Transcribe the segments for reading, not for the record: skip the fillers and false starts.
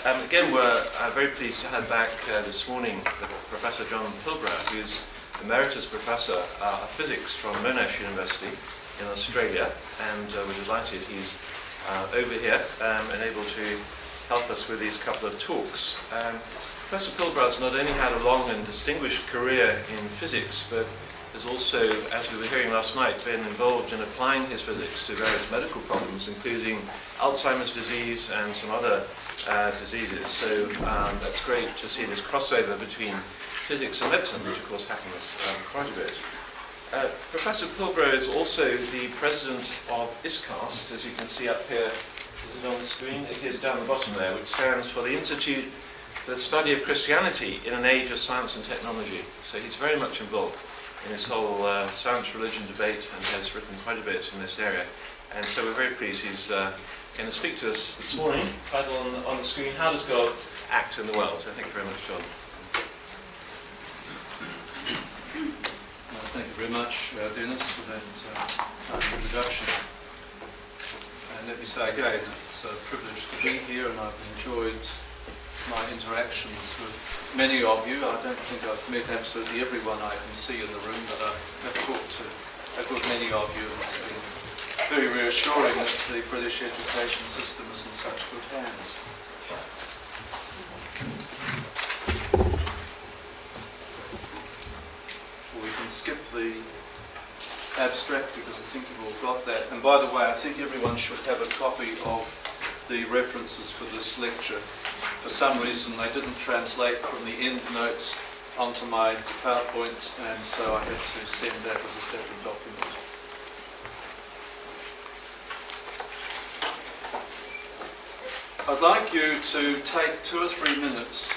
Again, we're very pleased to have back this morning Professor John Pilbrow, who's Emeritus Professor of Physics from Monash University in Australia, and we're delighted he's over here and able to help us with these couple of talks. Professor Pilbrow's not only had a long and distinguished career in physics, but has also, as we were hearing last night, been involved in applying his physics to various medical problems, including Alzheimer's disease and some other diseases. So that's great to see this crossover between physics and medicine, which of course happens quite a bit. Professor Pilbrow is also the president of ISCAST, as you can see up here. Is it on the screen? It is down the bottom there, which stands for the Institute for the Study of Christianity in an Age of Science and Technology. So he's very much involved in this whole science-religion debate and has written quite a bit in this area. And so we're very pleased he's going to speak to us this morning. Title on the screen, How Does God Act in the World? So thank you very much, John. Thank you very much, Dennis, for that kind introduction. And let me say again, it's a privilege to be here, and I've enjoyed my interactions with many of you. I don't think I've met absolutely everyone I can see in the room, but I have talked to a good many of you, and it's been very reassuring that the British education system is in such good hands. We can skip the abstract because I think you've all got that. And by the way, I think everyone should have a copy of the references for this lecture. For some reason, they didn't translate from the end notes onto my PowerPoint, and so I had to send that as a separate document. I'd like you to take 2 or 3 minutes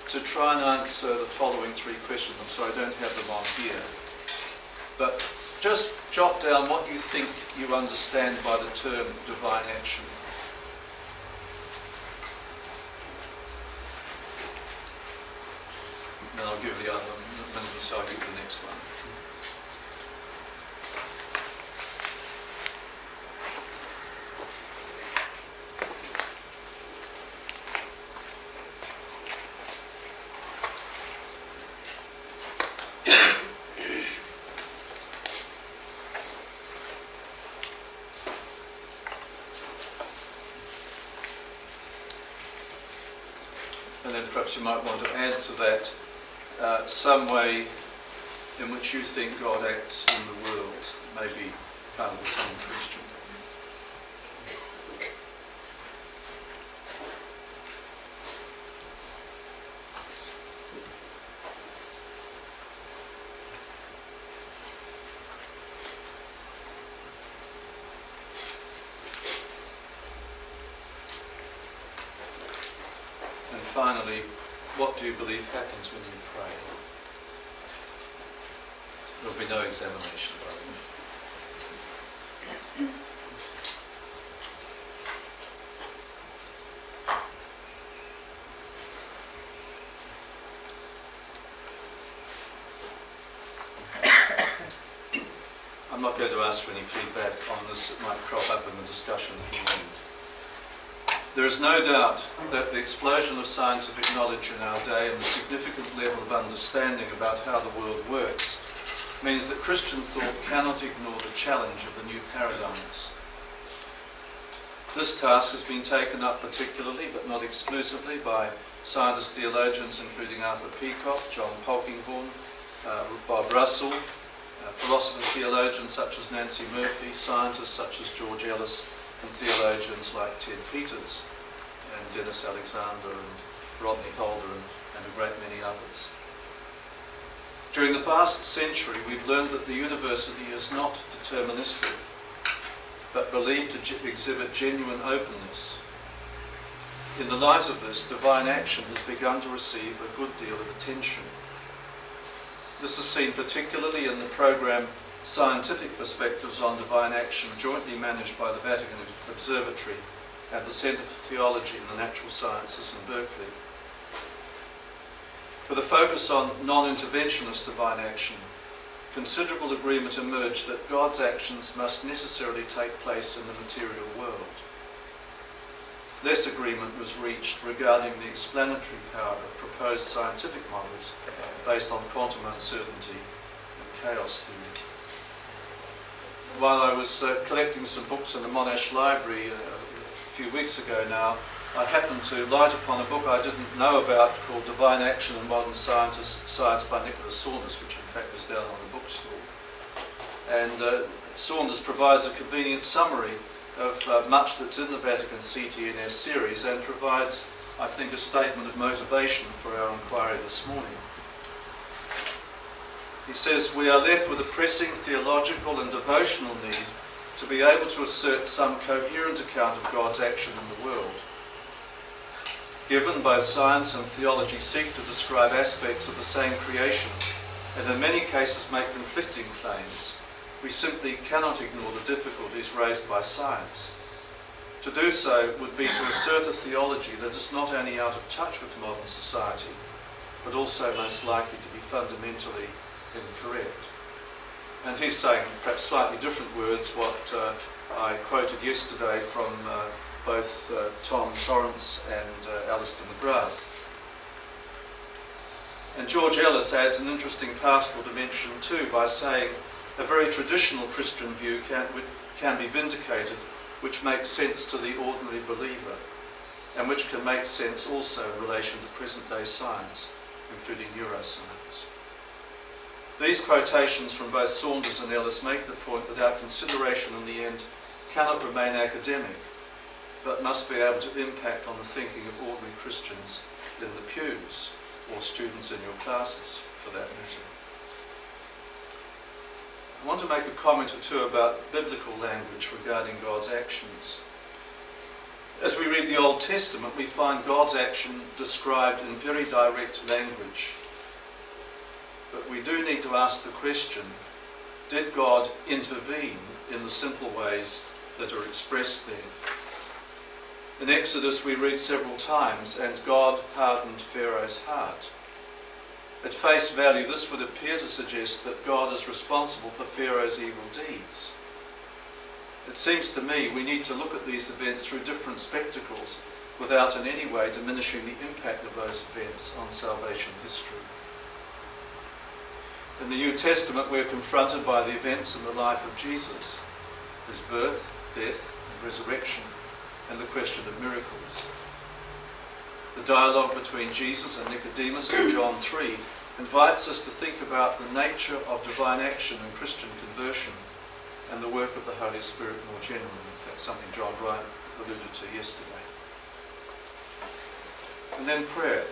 to try and answer the following 3 questions. I'm sorry, I don't have them on here. But just jot down what you think you understand by the term divine action. And I'll give the other minute, so I'll give the next one. And then perhaps you might want to add to that some way in which you think God acts in the world, maybe part of the same question. And finally, what do you believe happens when you pray? There'll be no examination, by the way. I'm not going to ask for any feedback on this. It might crop up in the discussion at the end. There is no doubt that the explosion of scientific knowledge in our day and the significant level of understanding about how the world works means that Christian thought cannot ignore the challenge of the new paradigms. This task has been taken up particularly, but not exclusively, by scientist theologians including Arthur Peacock, John Polkinghorne, Bob Russell, philosopher theologians such as Nancy Murphy, scientists such as George Ellis, and theologians like Ted Peters and Dennis Alexander and Rodney Holder and a great many others. During the past century, we've learned that the university is not deterministic, but believed to exhibit genuine openness. In the light of this, divine action has begun to receive a good deal of attention. This is seen particularly in the program Scientific Perspectives on Divine Action, jointly managed by the Vatican Observatory and the Centre for Theology and the Natural Sciences in Berkeley. With a focus on non-interventionist divine action, considerable agreement emerged that God's actions must necessarily take place in the material world. less agreement was reached regarding the explanatory power of proposed scientific models based on quantum uncertainty and chaos theory. While I was collecting some books in the Monash Library a few weeks ago now, I happened to light upon a book I didn't know about called Divine Action in Modern Science by Nicholas Saunders, which in fact is down on the bookstall. And Saunders provides a convenient summary of much that's in the Vatican CTNS series and provides, I think, a statement of motivation for our inquiry this morning. He says, "We are left with a pressing theological and devotional need to be able to assert some coherent account of God's action in the world. Given both science and theology seek to describe aspects of the same creation and in many cases make conflicting claims, we simply cannot ignore the difficulties raised by science. To do so would be to assert a theology that is not only out of touch with modern society, but also most likely to be fundamentally incorrect." And he's saying, perhaps slightly different words, what I quoted yesterday from both Tom Torrance and Alistair McGrath. And George Ellis adds an interesting pastoral dimension too by saying, "A very traditional Christian view can be vindicated, which makes sense to the ordinary believer, and which can make sense also in relation to present-day science, including neuroscience." These quotations from both Saunders and Ellis make the point that our consideration in the end cannot remain academic, but must be able to impact on the thinking of ordinary Christians in the pews, or students in your classes for that matter. I want to make a comment or two about biblical language regarding God's actions. As we read the Old Testament, we find God's action described in very direct language. But we do need to ask the question, did God intervene in the simple ways that are expressed there? In Exodus we read several times, "And God hardened Pharaoh's heart." At face value, this would appear to suggest that God is responsible for Pharaoh's evil deeds. It seems to me we need to look at these events through different spectacles without in any way diminishing the impact of those events on salvation history. In the New Testament, we're confronted by the events in the life of Jesus, his birth, death, and resurrection, and the question of miracles. The dialogue between Jesus and Nicodemus in John 3 invites us to think about the nature of divine action in Christian conversion and the work of the Holy Spirit more generally. That's something John Bryant alluded to yesterday. And then prayer.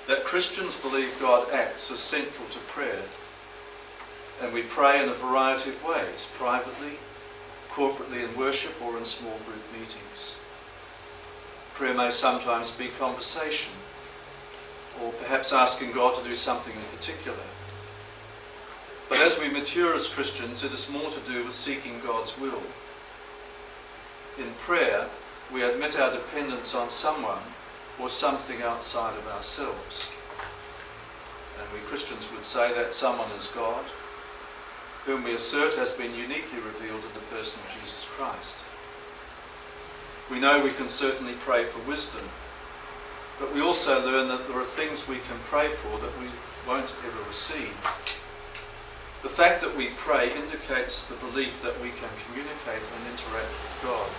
That Christians believe God acts is central to prayer, and we pray in a variety of ways, privately, corporately in worship, or in small group meetings. Prayer may sometimes be conversation, or perhaps asking God to do something in particular. But as we mature as Christians, it is more to do with seeking God's will. In prayer, we admit our dependence on someone or something outside of ourselves. And we Christians would say that someone is God, whom we assert has been uniquely revealed in the person of Jesus Christ. We know we can certainly pray for wisdom, but we also learn that there are things we can pray for that we won't ever receive. The fact that we pray indicates the belief that we can communicate and interact with God.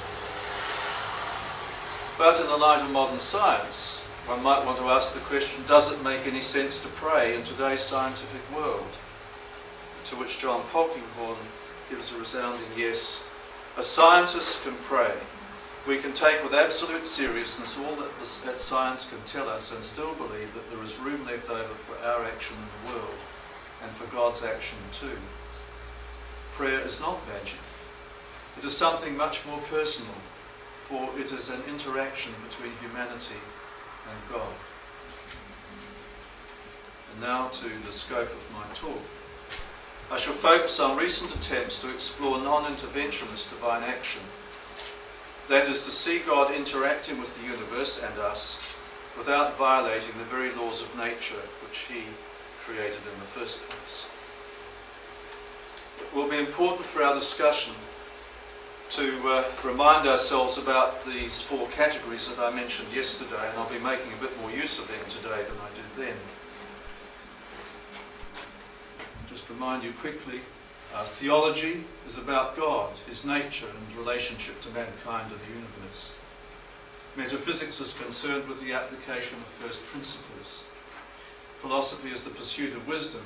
But in the light of modern science, one might want to ask the question, does it make any sense to pray in today's scientific world? To which John Polkinghorne gives a resounding yes. A scientist can pray. We can take with absolute seriousness all that science can tell us and still believe that there is room left over for our action in the world and for God's action too. Prayer is not magic. It is something much more personal, for it is an interaction between humanity and God. And now to the scope of my talk. I shall focus on recent attempts to explore non-interventionist divine action. That is, to see God interacting with the universe and us without violating the very laws of nature which he created in the first place. It will be important for our discussion to remind ourselves about these four categories that I mentioned yesterday, and I'll be making a bit more use of them today than I did then. Just remind you quickly, theology is about God, his nature and relationship to mankind and the universe. Metaphysics is concerned with the application of first principles. Philosophy is the pursuit of wisdom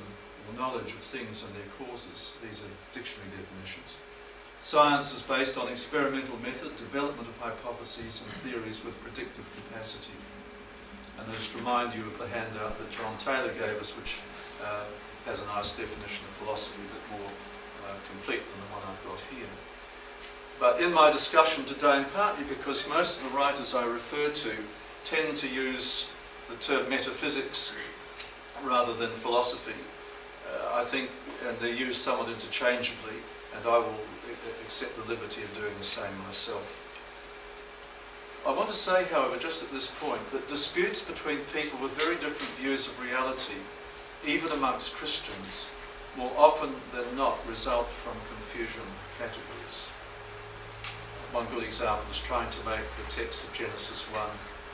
or knowledge of things and their causes. These are dictionary definitions. Science is based on experimental method, development of hypotheses and theories with predictive capacity. And I'll just remind you of the handout that John Taylor gave us, which has a nice definition of philosophy, a bit more complete than the one I've got here. But in my discussion today, and partly because most of the writers I refer to tend to use the term metaphysics rather than philosophy, I think, and they're used somewhat interchangeably, and I will accept the liberty of doing the same myself. I want to say, however, just at this point, that disputes between people with very different views of reality, even amongst Christians, more often than not result from confusion of categories. One good example is trying to make the text of Genesis 1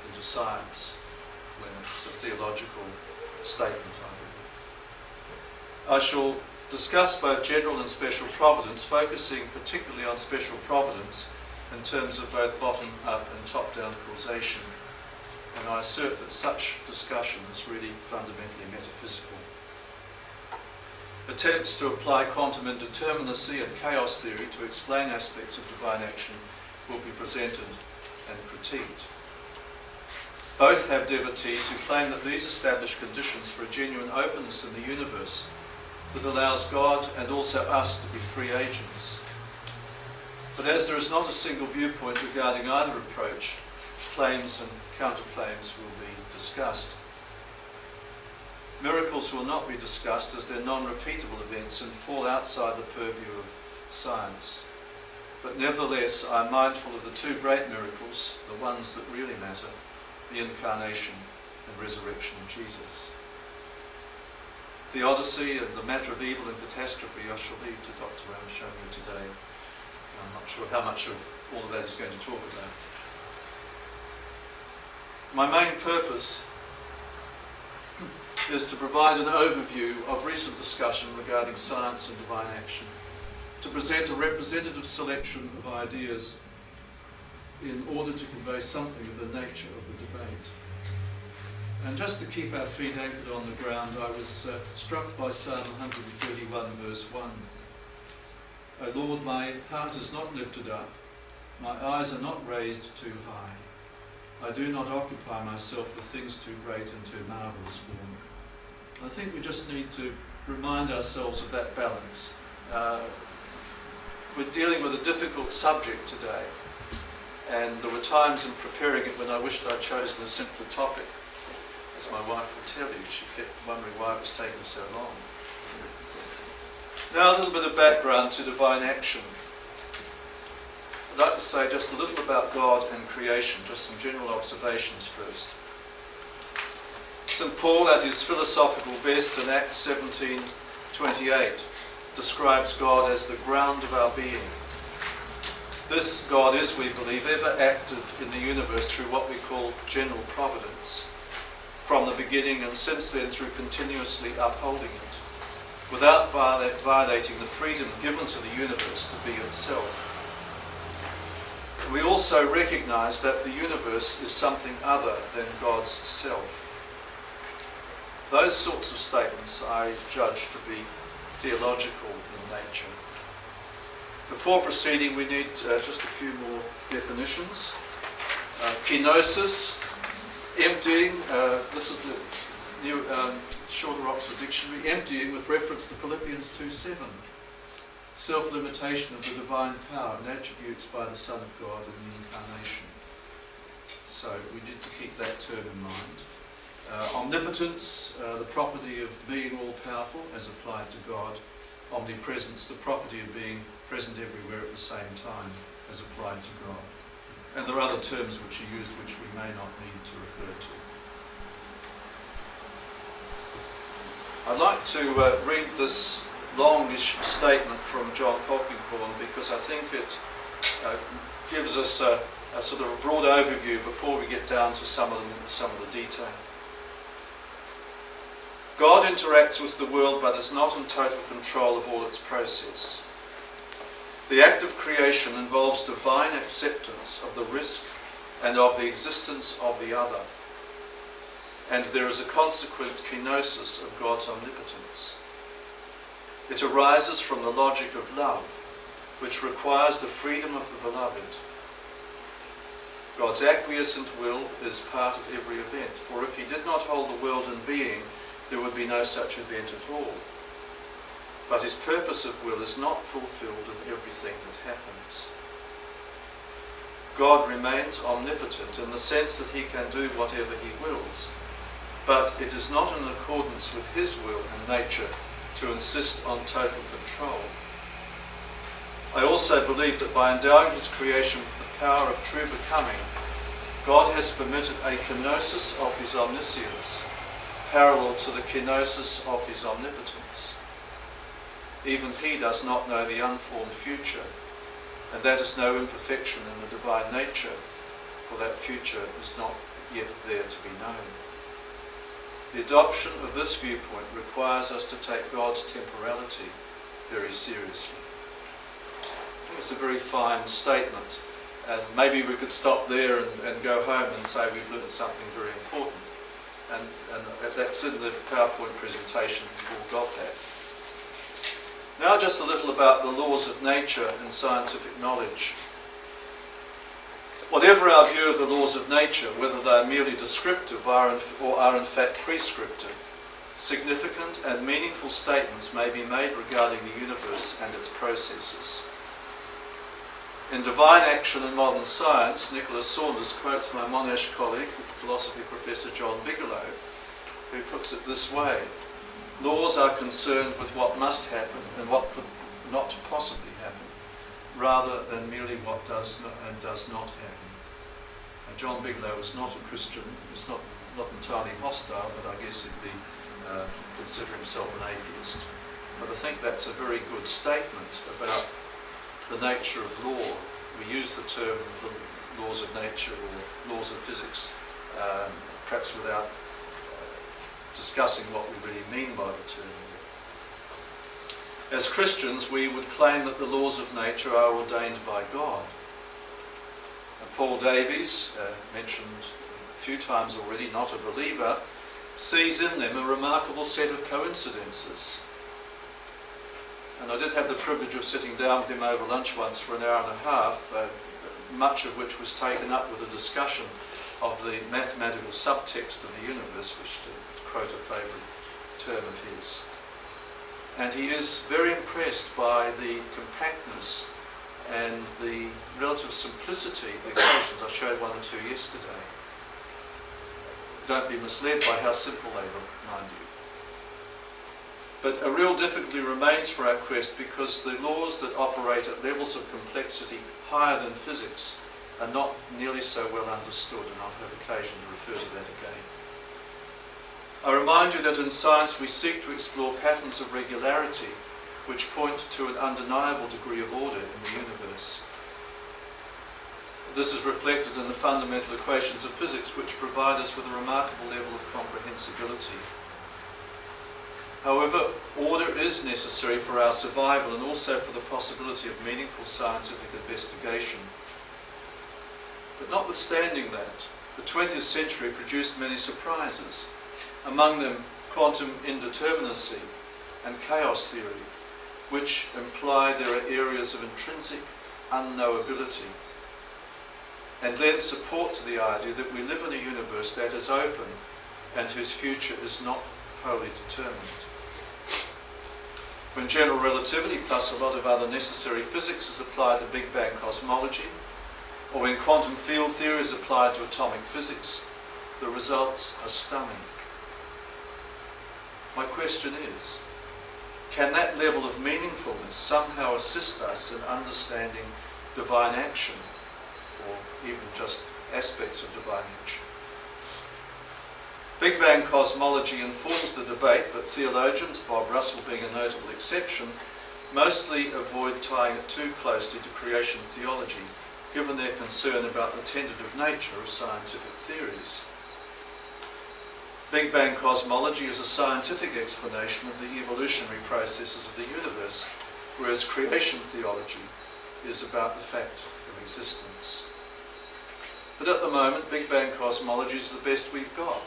into science when it's a theological statement, I believe. I shall discuss both general and special providence, focusing particularly on special providence in terms of both bottom-up and top-down causation. And I assert that such discussion is really fundamentally metaphysical. Attempts to apply quantum indeterminacy and chaos theory to explain aspects of divine action will be presented and critiqued. Both have devotees who claim that these establish conditions for a genuine openness in the universe that allows God and also us to be free agents. But as there is not a single viewpoint regarding either approach, claims and counterclaims will be discussed. Miracles will not be discussed as they're non-repeatable events and fall outside the purview of science. But nevertheless, I'm mindful of the two great miracles, the ones that really matter, the incarnation and resurrection of Jesus. Theodicy and the matter of evil and catastrophe I shall leave to Dr. Ramashoni today. I'm not sure how much of all of that is going to talk about. My main purpose is to provide an overview of recent discussion regarding science and divine action, to present a representative selection of ideas in order to convey something of the nature of the debate. And just to keep our feet anchored on the ground, I was struck by Psalm 131 verse 1. O Lord, my heart is not lifted up, my eyes are not raised too high. I do not occupy myself with things too great and too marvellous for me. I think we just need to remind ourselves of that balance. We're dealing with a difficult subject today, and there were times in preparing it when I wished I'd chosen a simpler topic. As my wife will tell you, she kept wondering why it was taking so long. Now a little bit of background to divine action. I'd like to say just a little about God and creation, just some general observations first. St. Paul, at his philosophical best in Acts 17:28, describes God as the ground of our being. This God is, we believe, ever active in the universe through what we call general providence, from the beginning and since then through continuously upholding it, without violating the freedom given to the universe to be itself. We also recognize that the universe is something other than God's self. Those sorts of statements I judge to be theological in nature. Before proceeding, we need just a few more definitions. Kenosis, emptying, this is the new Shorter Oxford Dictionary, emptying with reference to Philippians 2:7. Self-limitation of the divine power and attributes by the Son of God in the Incarnation. So we need to keep that term in mind. Omnipotence, the property of being all-powerful as applied to God. Omnipresence, the property of being present everywhere at the same time as applied to God. And there are other terms which are used which we may not need to refer to. I'd like to read this longish statement from John Polkinghorne because I think it gives us a sort of a broad overview before we get down to some of the detail. God interacts with the world but is not in total control of all its process. The act of creation involves divine acceptance of the risk and of the existence of the other, and there is a consequent kenosis of God's omnipotence. It arises from the logic of love, which requires the freedom of the beloved. God's acquiescent will is part of every event, for if he did not hold the world in being, there would be no such event at all. But his purpose of will is not fulfilled in everything that happens. God remains omnipotent in the sense that he can do whatever he wills, but it is not in accordance with his will and nature to insist on total control. I also believe that by endowing his creation with the power of true becoming, God has permitted a kenosis of his omniscience, parallel to the kenosis of his omnipotence. Even he does not know the unformed future, and that is no imperfection in the divine nature, for that future is not yet there to be known. The adoption of this viewpoint requires us to take God's temporality very seriously. I think it's a very fine statement, and maybe we could stop there and go home and say we've learned something very important. And that's in the PowerPoint presentation, we've all got that. Now just a little about the laws of nature and scientific knowledge. Whatever our view of the laws of nature, whether they are merely descriptive or are in fact prescriptive, significant and meaningful statements may be made regarding the universe and its processes. In Divine Action in Modern Science, Nicholas Saunders quotes my Monash colleague, philosophy professor John Bigelow, who puts it this way: laws are concerned with what must happen and what could not possibly happen, rather than merely what does not happen. And John Bigelow is not a Christian, he's not entirely hostile, but I guess he'd be consider himself an atheist. But I think that's a very good statement about the nature of law. We use the term the laws of nature or laws of physics, perhaps without discussing what we really mean by the term. As Christians, we would claim that the laws of nature are ordained by God. And Paul Davies, mentioned a few times already, not a believer, sees in them a remarkable set of coincidences. And I did have the privilege of sitting down with him over lunch once for an hour and a half, much of which was taken up with a discussion of the mathematical subtext of the universe, which, to quote a favourite term of his. And he is very impressed by the compactness and the relative simplicity of the equations. I showed one or two yesterday. Don't be misled by how simple they look, mind you. But a real difficulty remains for our quest because the laws that operate at levels of complexity higher than physics are not nearly so well understood, and I'll have occasion to refer to that again. I remind you that in science we seek to explore patterns of regularity which point to an undeniable degree of order in the universe. This is reflected in the fundamental equations of physics, which provide us with a remarkable level of comprehensibility. However, order is necessary for our survival and also for the possibility of meaningful scientific investigation. But notwithstanding that, the 20th century produced many surprises, among them quantum indeterminacy and chaos theory, which imply there are areas of intrinsic unknowability, and lend support to the idea that we live in a universe that is open and whose future is not wholly determined. When general relativity plus a lot of other necessary physics is applied to Big Bang cosmology, or when quantum field theory is applied to atomic physics, the results are stunning. My question is, can that level of meaningfulness somehow assist us in understanding divine action, or even just aspects of divine action? Big Bang cosmology informs the debate, but theologians, Bob Russell being a notable exception, mostly avoid tying it too closely to creation theology, given their concern about the tentative nature of scientific theories. Big Bang cosmology is a scientific explanation of the evolutionary processes of the universe, whereas creation theology is about the fact of existence. But at the moment, Big Bang cosmology is the best we've got.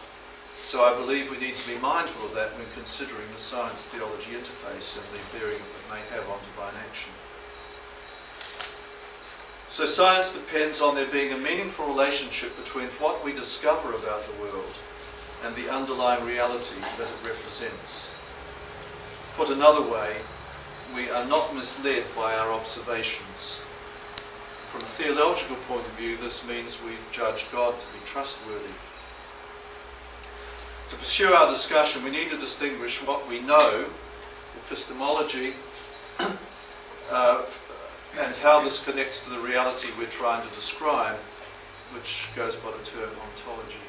So I believe we need to be mindful of that when considering the science-theology interface and the bearing it may have on divine action. So science depends on there being a meaningful relationship between what we discover about the world and the underlying reality that it represents. Put another way, we are not misled by our observations. From a theological point of view, this means we judge God to be trustworthy. To pursue our discussion, we need to distinguish what we know, epistemology, and how this connects to the reality we're trying to describe, which goes by the term ontology.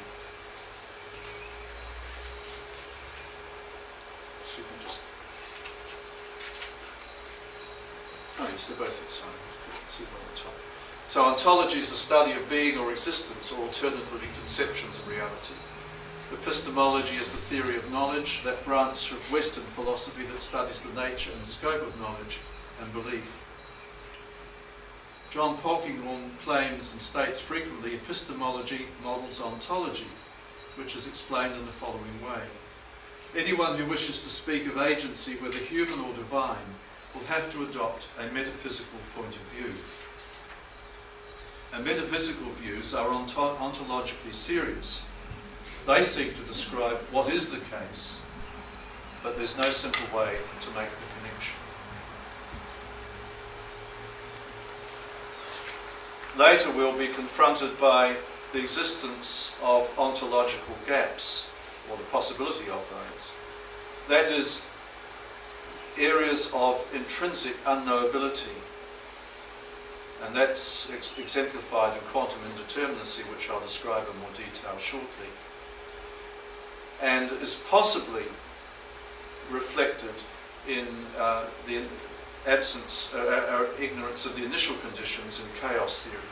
So you can just... Oh yes, they're both exciting. You can see them on the top. So ontology is the study of being or existence, or alternatively conceptions of reality. Epistemology is the theory of knowledge, that branch of Western philosophy that studies the nature and scope of knowledge and belief. John Polkinghorne claims and states frequently epistemology models ontology, which is explained in the following way. Anyone who wishes to speak of agency, whether human or divine, will have to adopt a metaphysical point of view. And metaphysical views are ontologically serious. They seek to describe what is the case, but there's no simple way to make the connection. Later we'll be confronted by the existence of ontological gaps, or the possibility of those. That is, areas of intrinsic unknowability. And that's exemplified in quantum indeterminacy, which I'll describe in more detail shortly, and is possibly reflected in the absence or ignorance of the initial conditions in chaos theory.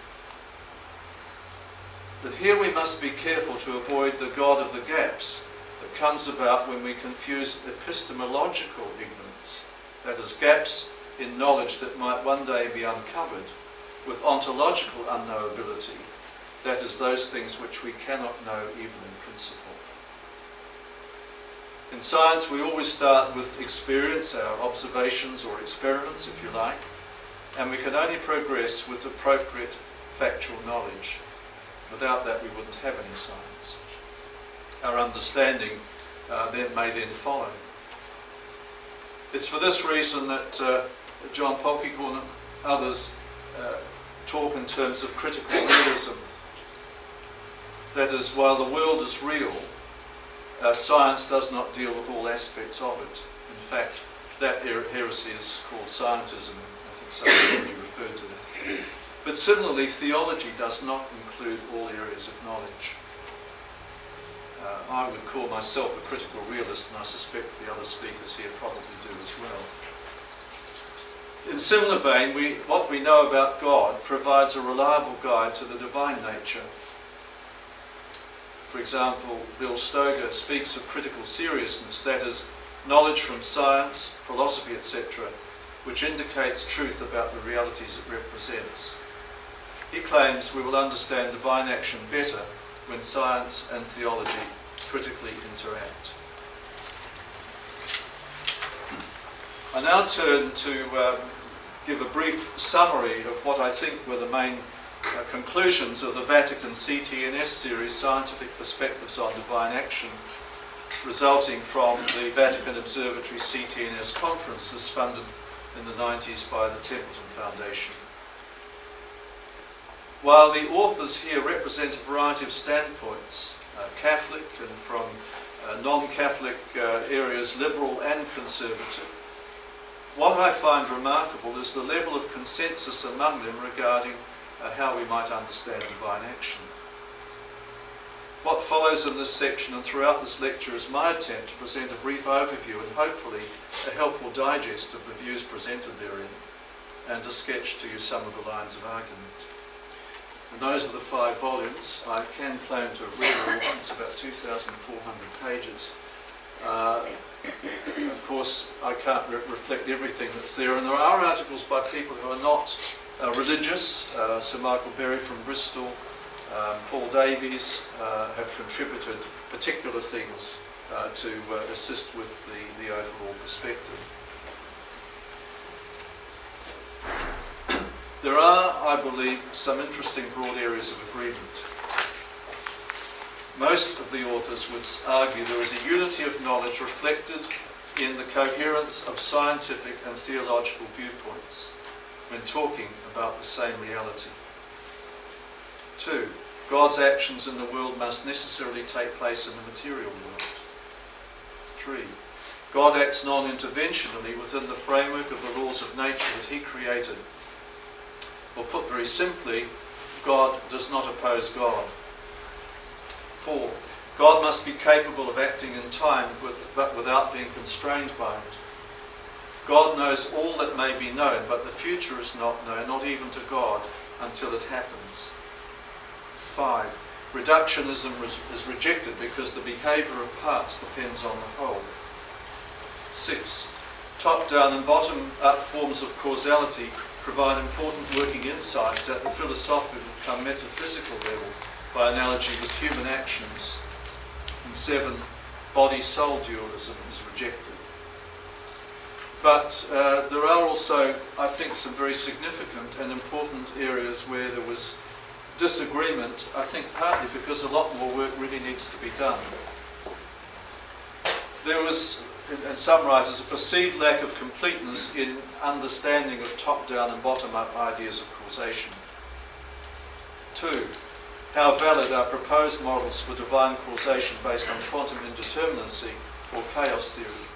But here we must be careful to avoid the God of the gaps that comes about when we confuse epistemological ignorance, that is, gaps in knowledge that might one day be uncovered, with ontological unknowability, that is, those things which we cannot know even in principle. In science, we always start with experience, our observations or experiments, if you like, and we can only progress with appropriate factual knowledge. Without that, we wouldn't have any science. Our understanding may then follow. It's for this reason that John Polkinghorne and others talk in terms of critical realism. That is, while the world is real, science does not deal with all aspects of it. In fact, that heresy is called scientism. I think some already referred to that. But similarly, theology does not include all areas of knowledge. I would call myself a critical realist, and I suspect the other speakers here probably do as well. In similar vein, what we know about God provides a reliable guide to the divine nature. For example, Bill Stoger speaks of critical seriousness, that is, knowledge from science, philosophy, etc., which indicates truth about the realities it represents. He claims we will understand divine action better when science and theology critically interact. I now turn to give a brief summary of what I think were the main conclusions of the Vatican CTNS series, Scientific Perspectives on Divine Action, resulting from the Vatican Observatory CTNS conferences funded in the 90s by the Templeton Foundation. While the authors here represent a variety of standpoints, Catholic and from non-Catholic areas, liberal and conservative, what I find remarkable is the level of consensus among them regarding how we might understand divine action. What follows in this section and throughout this lecture is my attempt to present a brief overview and hopefully a helpful digest of the views presented therein, and to sketch to you some of the lines of argument. And those are the 5 volumes. I can claim to have read all of them. It's about 2,400 pages. Of course, I can't reflect everything that's there, and there are articles by people who are not religious. Sir Michael Berry from Bristol, Paul Davies have contributed particular things to assist with the overall perspective. There are, I believe, some interesting broad areas of agreement. Most of the authors would argue there is a unity of knowledge reflected in the coherence of scientific and theological viewpoints when talking about the same reality. 2. God's actions in the world must necessarily take place in the material world. 3. God acts non-interventionally within the framework of the laws of nature that he created. Or put very simply, God does not oppose God. 4. God must be capable of acting in time but without being constrained by it. God knows all that may be known, but the future is not known, not even to God, until it happens. 5. Reductionism is rejected because the behaviour of parts depends on the whole. 6. Top-down and bottom-up forms of causality provide important working insights at the philosophical come metaphysical level by analogy with human actions. And 7. Body-soul dualism is rejected. But there are also, I think, some very significant and important areas where there was disagreement, I think partly because a lot more work really needs to be done. There was, in some writers, a perceived lack of completeness in understanding of top-down and bottom-up ideas of causation. 2. How valid are proposed models for divine causation based on quantum indeterminacy or chaos theory?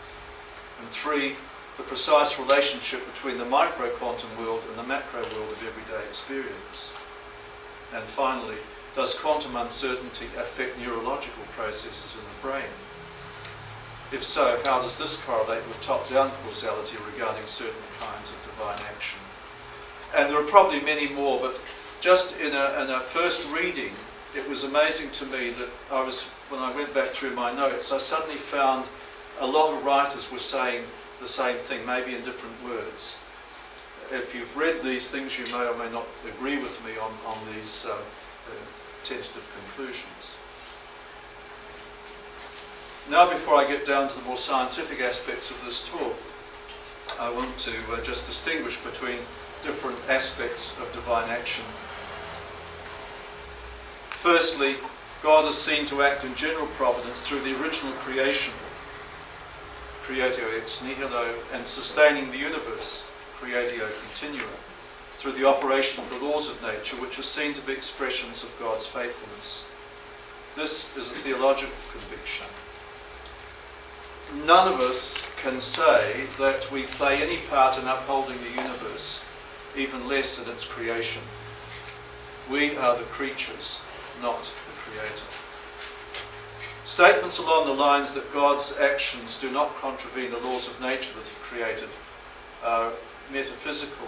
And 3. The precise relationship between the micro-quantum world and the macro world of everyday experience. And finally, does quantum uncertainty affect neurological processes in the brain? If so, how does this correlate with top-down causality regarding certain kinds of divine action? And there are probably many more, but just in a first reading, it was amazing to me that when I went back through my notes, I suddenly found a lot of writers were saying the same thing, maybe in different words. If you've read these things, you may or may not agree with me on these tentative conclusions. Now, before I get down to the more scientific aspects of this talk, I want to just distinguish between different aspects of divine action. Firstly, God is seen to act in general providence through the original creation, creatio ex nihilo, and sustaining the universe, creatio continua, through the operation of the laws of nature, which are seen to be expressions of God's faithfulness. This is a theological conviction. None of us can say that we play any part in upholding the universe, even less in its creation. We are the creatures, not the creator. Statements along the lines that God's actions do not contravene the laws of nature that he created are metaphysical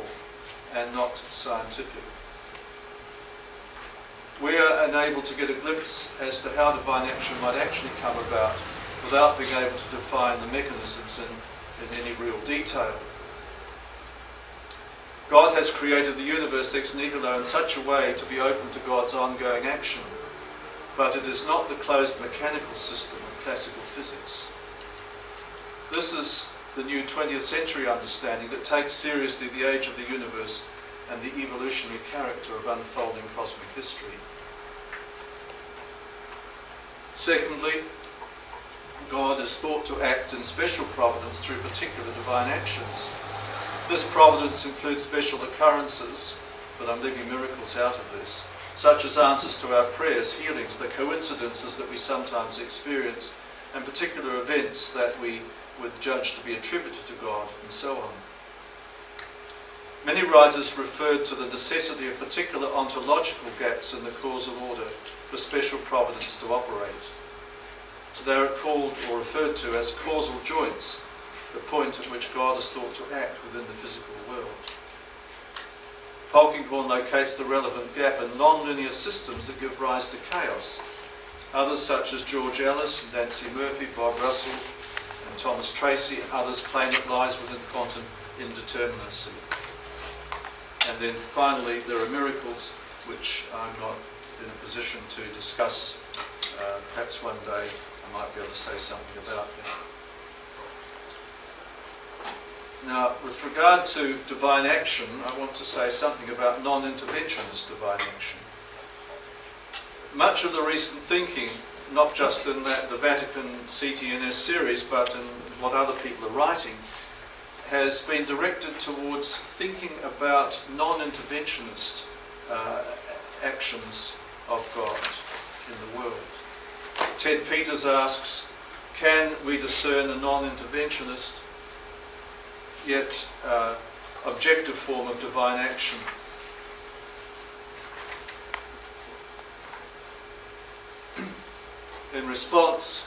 and not scientific. We are unable to get a glimpse as to how divine action might actually come about without being able to define the mechanisms in any real detail. God has created the universe ex nihilo in such a way to be open to God's ongoing action, but it is not the closed mechanical system of classical physics. This is the new 20th century understanding that takes seriously the age of the universe and the evolutionary character of unfolding cosmic history. Secondly, God is thought to act in special providence through particular divine actions. This providence includes special occurrences, but I'm leaving miracles out of this, such as answers to our prayers, healings, the coincidences that we sometimes experience, and particular events that we would judge to be attributed to God, and so on. Many writers referred to the necessity of particular ontological gaps in the causal order for special providence to operate. They are called or referred to as causal joints, the point at which God is thought to act within the physical world. Polkinghorne locates the relevant gap in non-linear systems that give rise to chaos. Others, such as George Ellis, Nancy Murphy, Bob Russell, and Thomas Tracy, and others claim it lies within quantum indeterminacy. And then finally, there are miracles, which I'm not in a position to discuss. Perhaps one day I might be able to say something about that. Now, with regard to divine action, I want to say something about non-interventionist divine action. Much of the recent thinking, not just in the Vatican CTNS series, but in what other people are writing, has been directed towards thinking about non-interventionist actions of God in the world. Ted Peters asks, can we discern a non-interventionist yet objective form of divine action? In response,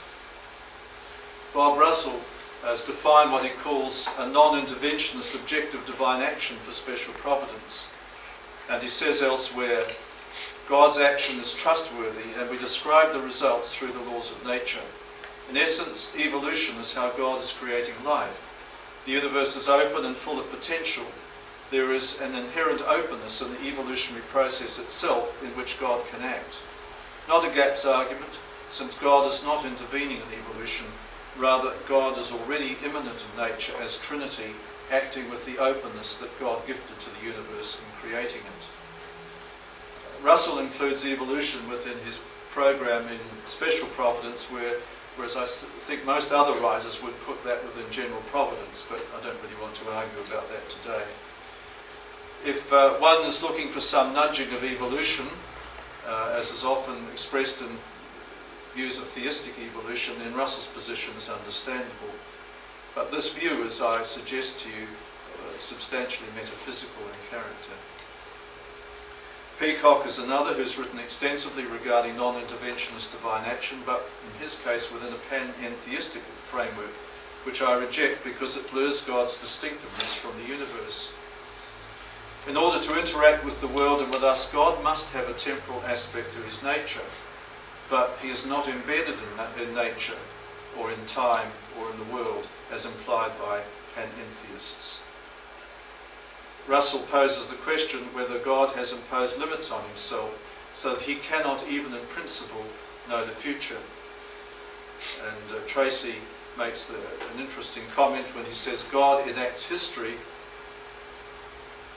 Bob Russell has defined what he calls a non-interventionist objective divine action for special providence. And he says elsewhere, God's action is trustworthy and we describe the results through the laws of nature. In essence, evolution is how God is creating life. The universe is open and full of potential. There is an inherent openness in the evolutionary process itself in which God can act. Not a gaps argument, since God is not intervening in evolution. Rather, God is already immanent in nature as Trinity, acting with the openness that God gifted to the universe in creating it. Russell includes evolution within his program in special providence, whereas I think most other writers would put that within general providence, but I don't really want to argue about that today. If one is looking for some nudging of evolution, as is often expressed in views of theistic evolution, then Russell's position is understandable. But this view, as I suggest to you, substantially metaphysical in character. Peacock is another who's written extensively regarding non-interventionist divine action, but in his case within a panentheistic framework, which I reject because it blurs God's distinctiveness from the universe. In order to interact with the world and with us, God must have a temporal aspect to his nature, but he is not embedded in nature or in time or in the world as implied by panentheists. Russell poses the question whether God has imposed limits on himself so that he cannot even in principle know the future. And Tracy makes an interesting comment when he says God enacts history,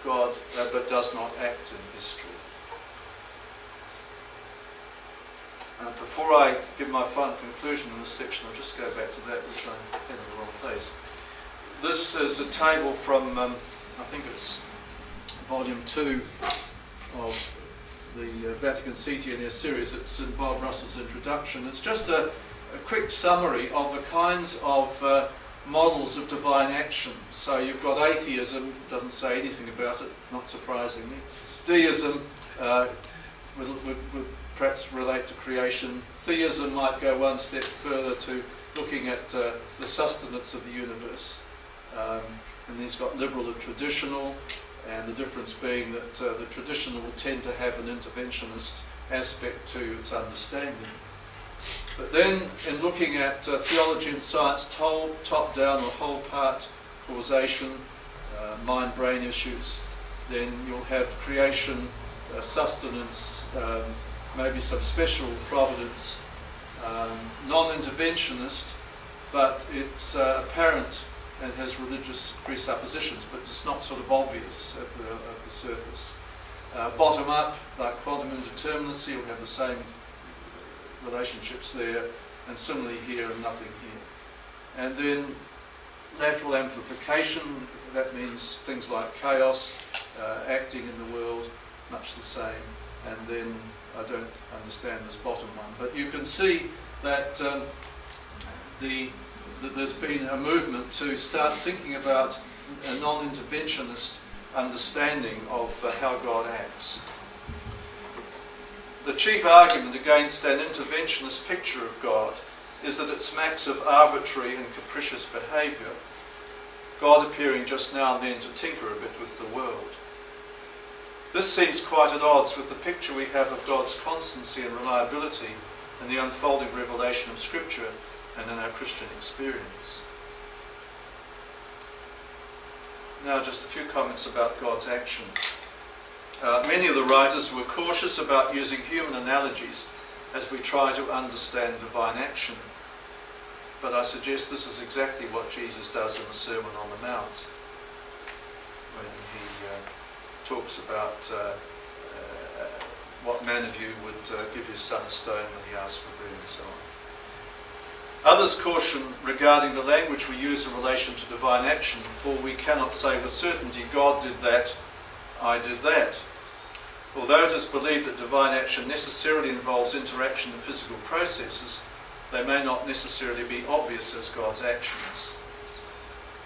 but does not act in history. Before I give my final conclusion in this section, I'll just go back to that which I had in the wrong place. This is a table from, I think it's volume 2 of the Vatican CTNS series. It's in Bob Russell's introduction. It's just a quick summary of the kinds of models of divine action. So you've got atheism, doesn't say anything about it, not surprisingly. Deism would perhaps relate to creation. Theism might go one step further to looking at the sustenance of the universe. And he's got liberal and traditional, and the difference being that the traditional will tend to have an interventionist aspect to its understanding. But then, in looking at theology and science, top-down or whole-part causation, mind-brain issues, then you'll have creation, sustenance, maybe some special providence, non-interventionist, but it's apparent and has religious presuppositions, but it's not sort of obvious at the surface. Bottom up, like quantum indeterminacy, you'll have the same relationships there, and similarly here and nothing here. And then lateral amplification, that means things like chaos, acting in the world, much the same. And then I don't understand this bottom one, but you can see that that there's been a movement to start thinking about a non-interventionist understanding of how God acts. The chief argument against an interventionist picture of God is that it smacks of arbitrary and capricious behaviour, God appearing just now and then to tinker a bit with the world. This seems quite at odds with the picture we have of God's constancy and reliability in the unfolding revelation of Scripture and in our Christian experience. Now just a few comments about God's action. Many of the writers were cautious about using human analogies as we try to understand divine action. But I suggest this is exactly what Jesus does in the Sermon on the Mount, when he talks about what man of you would give his son a stone when he asks for bread and so on. Others caution regarding the language we use in relation to divine action, for we cannot say with certainty, God did that, I did that. Although it is believed that divine action necessarily involves interaction in physical processes, they may not necessarily be obvious as God's actions.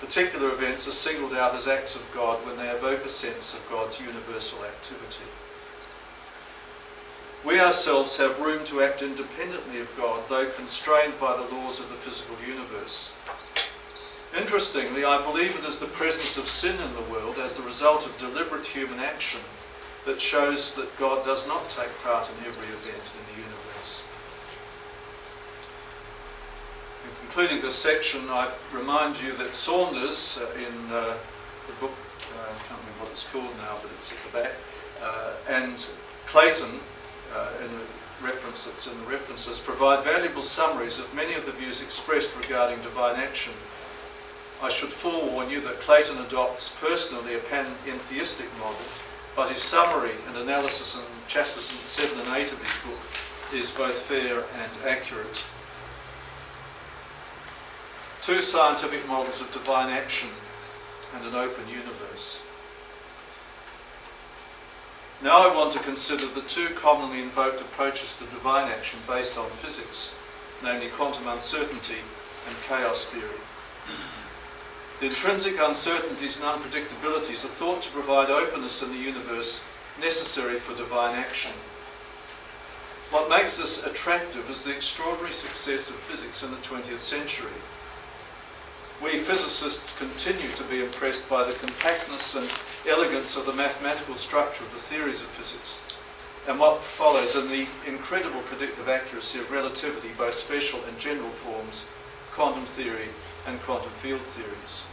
Particular events are singled out as acts of God when they evoke a sense of God's universal activity. We ourselves have room to act independently of God, though constrained by the laws of the physical universe. Interestingly, I believe it is the presence of sin in the world as the result of deliberate human action that shows that God does not take part in every event in the universe. In concluding this section, I remind you that Saunders, in the book, I can't remember what it's called now, but it's at the back, and Clayton, in a reference that's in the references, provide valuable summaries of many of the views expressed regarding divine action. I should forewarn you that Clayton adopts personally a panentheistic model, but his summary and analysis in chapters 7 and 8 of his book is both fair and accurate. Two scientific models of divine action and an open universe. Now I want to consider the two commonly invoked approaches to divine action based on physics, namely quantum uncertainty and chaos theory. The intrinsic uncertainties and unpredictabilities are thought to provide openness in the universe necessary for divine action. What makes this attractive is the extraordinary success of physics in the 20th century. We physicists continue to be impressed by the compactness and elegance of the mathematical structure of the theories of physics, and what follows in the incredible predictive accuracy of relativity, both special and general forms, quantum theory and quantum field theories.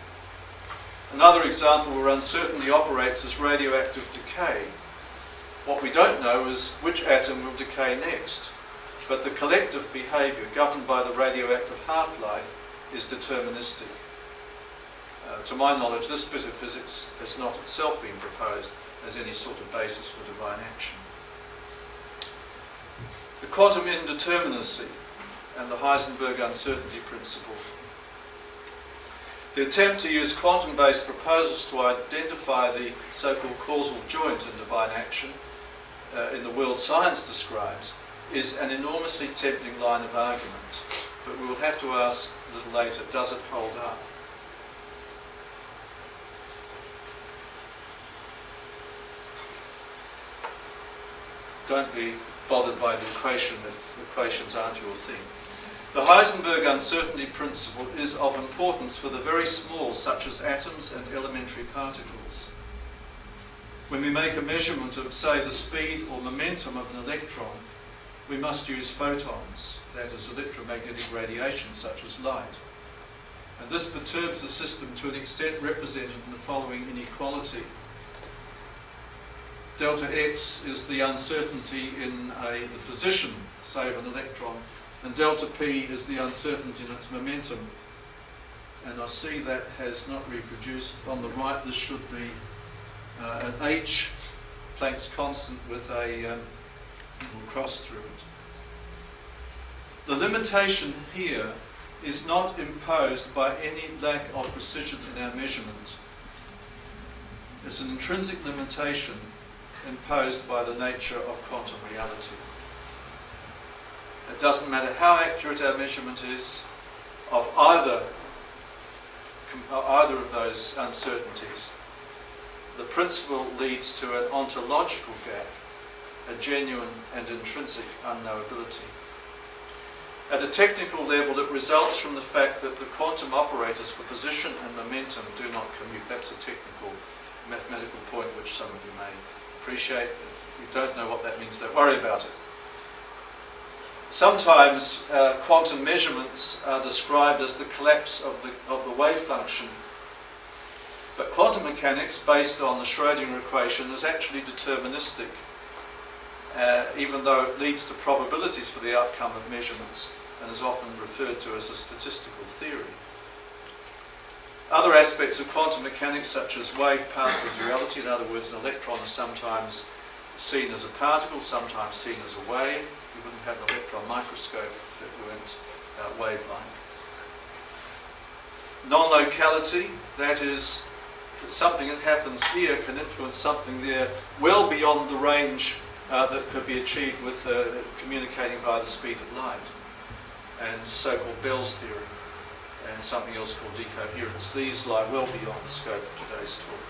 Another example where uncertainty operates is radioactive decay. What we don't know is which atom will decay next, but the collective behaviour governed by the radioactive half-life is deterministic. To my knowledge, this bit of physics has not itself been proposed as any sort of basis for divine action. The quantum indeterminacy and the Heisenberg uncertainty principle. The attempt to use quantum-based proposals to identify the so-called causal joint in divine action in the world science describes is an enormously tempting line of argument, but we will have to ask a little later, does it hold up? Don't be bothered by the equation if equations aren't your thing. The Heisenberg uncertainty principle is of importance for the very small, such as atoms and elementary particles. When we make a measurement of, say, the speed or momentum of an electron, we must use photons, that is, electromagnetic radiation such as light. And this perturbs the system to an extent represented in the following inequality. Delta X is the uncertainty in the position, say, of an electron, and delta P is the uncertainty in its momentum. And I see that has not reproduced. On the right, this should be an H, Planck's constant, with a little cross through it. The limitation here is not imposed by any lack of precision in our measurement. It's an intrinsic limitation imposed by the nature of quantum reality. It doesn't matter how accurate our measurement is of either of those uncertainties. the principle leads to an ontological gap, a genuine and intrinsic unknowability. At a technical level, it results from the fact that the quantum operators for position and momentum do not commute. That's a technical mathematical point which some of you may appreciate. If you don't know what that means, don't worry about it. Sometimes quantum measurements are described as the collapse of the wave function. But quantum mechanics, based on the Schrödinger equation, is actually deterministic, even though it leads to probabilities for the outcome of measurements, and is often referred to as a statistical theory. Other aspects of quantum mechanics, such as wave-particle duality, in other words, an electron is sometimes seen as a particle, sometimes seen as a wave. You wouldn't have an electron microscope if it weren't wave-like. Non-locality, that is, that something that happens here can influence something there well beyond the range that could be achieved with communicating via the speed of light, and so-called Bell's theory, and something else called decoherence. These lie well beyond the scope of today's talk.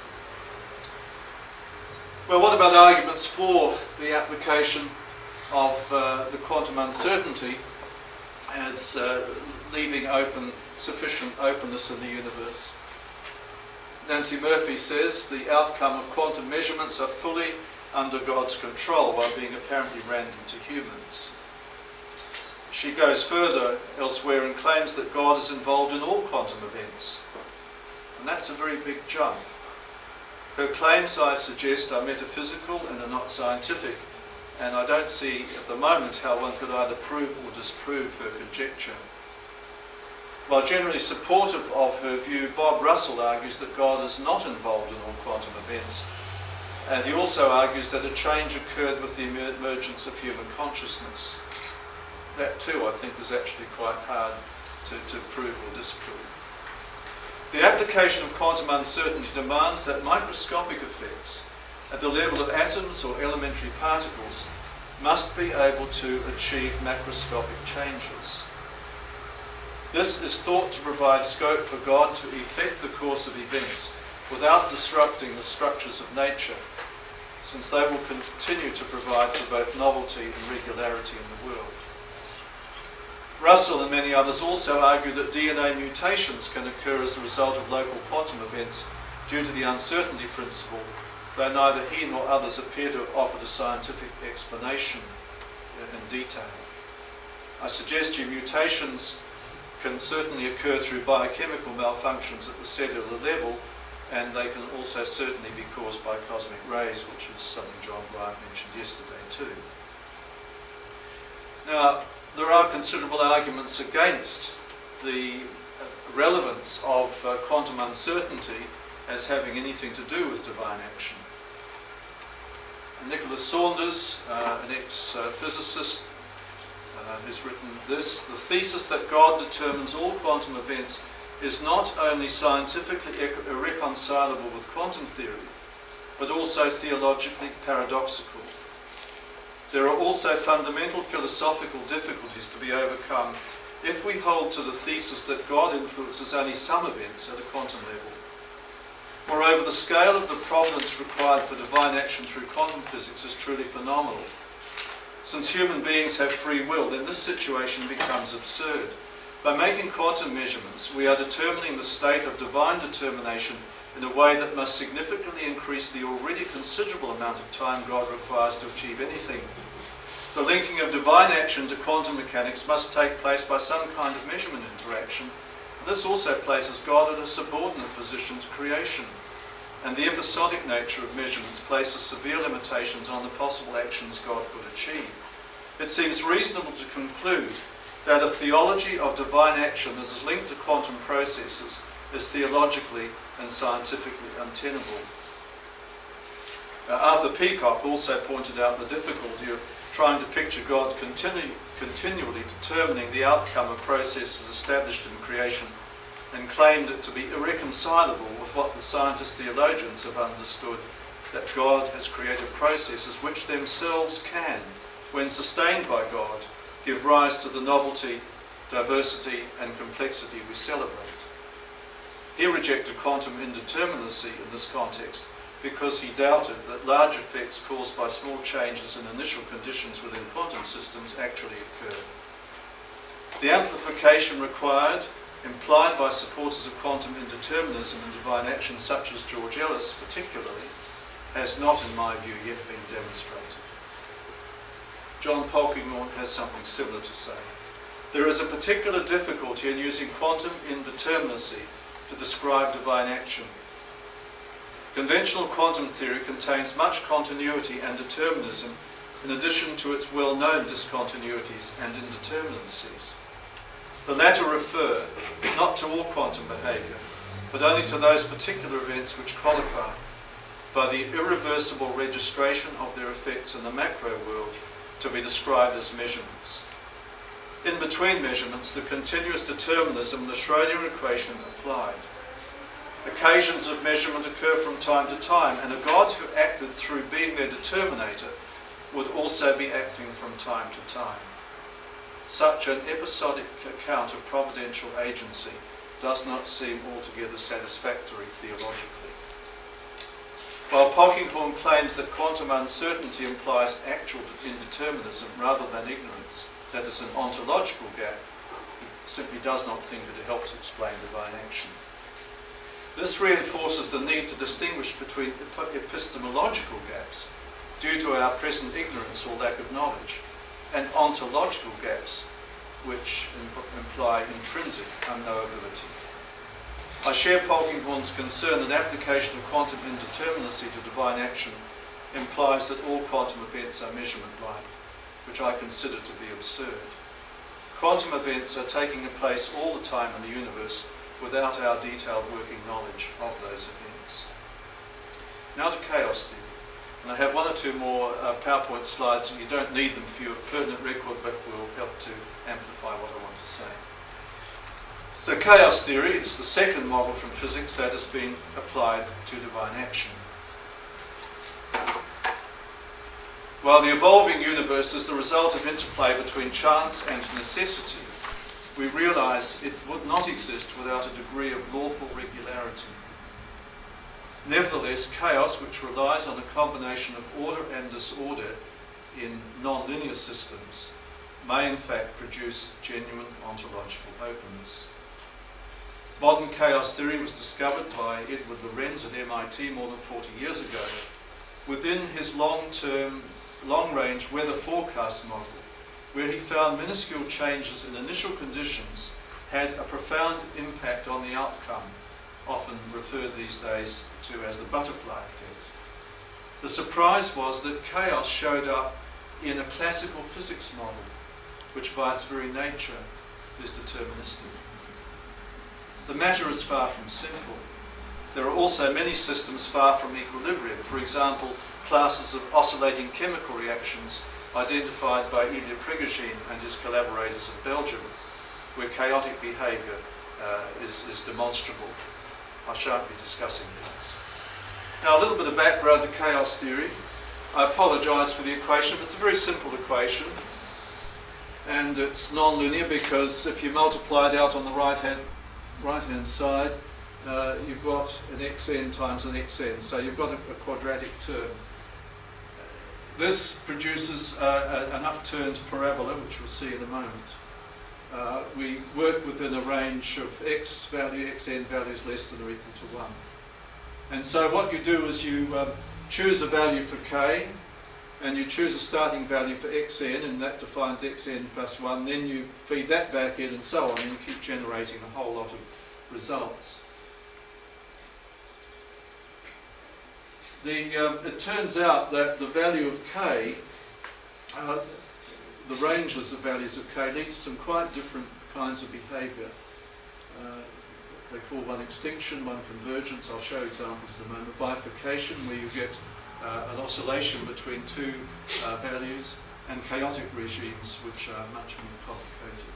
Well, what about arguments for the application of the quantum uncertainty as leaving open sufficient openness in the universe? Nancy Murphy says the outcome of quantum measurements are fully under God's control while being apparently random to humans. She goes further elsewhere and claims that God is involved in all quantum events. And that's a very big jump. Her claims, I suggest, are metaphysical and are not scientific, and I don't see at the moment how one could either prove or disprove her conjecture. While generally supportive of her view, Bob Russell argues that God is not involved in all quantum events, and he also argues that a change occurred with the emergence of human consciousness. That too, I think, is actually quite hard to prove or disprove. The application of quantum uncertainty demands that microscopic effects at the level of atoms or elementary particles must be able to achieve macroscopic changes. This is thought to provide scope for God to effect the course of events without disrupting the structures of nature, since they will continue to provide for both novelty and regularity in the world. Russell and many others also argue that DNA mutations can occur as a result of local quantum events due to the uncertainty principle, though neither he nor others appear to have offered a scientific explanation in detail. I suggest you mutations can certainly occur through biochemical malfunctions at the cellular level, and they can also certainly be caused by cosmic rays, which is something John Bryant mentioned yesterday too. Now, there are considerable arguments against the relevance of quantum uncertainty as having anything to do with divine action. Nicholas Saunders, an ex-physicist, who's written this: the thesis that God determines all quantum events is not only scientifically irreconcilable with quantum theory, but also theologically paradoxical. There are also fundamental philosophical difficulties to be overcome if we hold to the thesis that God influences only some events at a quantum level. Moreover, the scale of the providence required for divine action through quantum physics is truly phenomenal. Since human beings have free will, then this situation becomes absurd. By making quantum measurements, we are determining the state of divine determination in a way that must significantly increase the already considerable amount of time God requires to achieve anything. The linking of divine action to quantum mechanics must take place by some kind of measurement interaction. This also places God at a subordinate position to creation, and the episodic nature of measurements places severe limitations on the possible actions God could achieve. It seems reasonable to conclude that a theology of divine action that is linked to quantum processes is theologically and scientifically untenable. Arthur Peacock also pointed out the difficulty of trying to picture God continually determining the outcome of processes established in creation, and claimed it to be irreconcilable with what the scientist theologians have understood, that God has created processes which themselves can, when sustained by God, give rise to the novelty, diversity and complexity we celebrate. He rejected quantum indeterminacy in this context because he doubted that large effects caused by small changes in initial conditions within quantum systems actually occur. The amplification required, implied by supporters of quantum indeterminism and divine action such as George Ellis particularly, has not, in my view, yet been demonstrated. John Polkinghorne has something similar to say. There is a particular difficulty in using quantum indeterminacy to describe divine action. Conventional quantum theory contains much continuity and determinism in addition to its well-known discontinuities and indeterminacies. The latter refer not to all quantum behaviour, but only to those particular events which qualify by the irreversible registration of their effects in the macro world to be described as measurements. In between measurements, the continuous determinism of the Schrödinger equation applied. Occasions of measurement occur from time to time, and a God who acted through being their determinator would also be acting from time to time. Such an episodic account of providential agency does not seem altogether satisfactory theologically. While Polkinghorne claims that quantum uncertainty implies actual indeterminism rather than ignorance, that is an ontological gap, he simply does not think that it helps explain divine action. This reinforces the need to distinguish between epistemological gaps, due to our present ignorance or lack of knowledge, and ontological gaps, which imply intrinsic unknowability. I share Polkinghorne's concern that application of quantum indeterminacy to divine action implies that all quantum events are measurement-like, which I consider to be absurd. Quantum events are taking place all the time in the universe without our detailed working knowledge of those events. Now to chaos theory. And I have one or two more PowerPoint slides, and you don't need them for your pertinent record, but will help to amplify what I want to say. So chaos theory is the second model from physics that has been applied to divine action. While the evolving universe is the result of interplay between chance and necessity, we realise it would not exist without a degree of lawful regularity. Nevertheless, chaos, which relies on a combination of order and disorder in non-linear systems, may in fact produce genuine ontological openness. Modern chaos theory was discovered by Edward Lorenz at MIT more than 40 years ago within his long-range weather forecast model, where he found minuscule changes in initial conditions had a profound impact on the outcome, often referred these days to as the butterfly effect. The surprise was that chaos showed up in a classical physics model, which by its very nature is deterministic. The matter is far from simple. There are also many systems far from equilibrium. For example, classes of oscillating chemical reactions identified by Ilya Prigogine and his collaborators in Belgium, where chaotic behaviour is demonstrable. I shan't be discussing these. Now, a little bit of background to chaos theory. I apologise for the equation. It's a very simple equation, and it's non-linear because if you multiply it out on the right-hand side, you've got an xn times an xn, so you've got a quadratic term. This produces an upturned parabola, which we'll see in a moment. We work within a range of x value, xn values less than or equal to 1. And so what you do is you choose a value for k, and you choose a starting value for xn, and that defines xn plus 1. Then you feed that back in, and so on, and you keep generating a whole lot of results. It turns out that the value of k, the ranges of values of k, lead to some quite different kinds of behaviour. They call one extinction, one convergence. I'll show examples in a moment. Bifurcation, where you get an oscillation between two values, and chaotic regimes, which are much more complicated.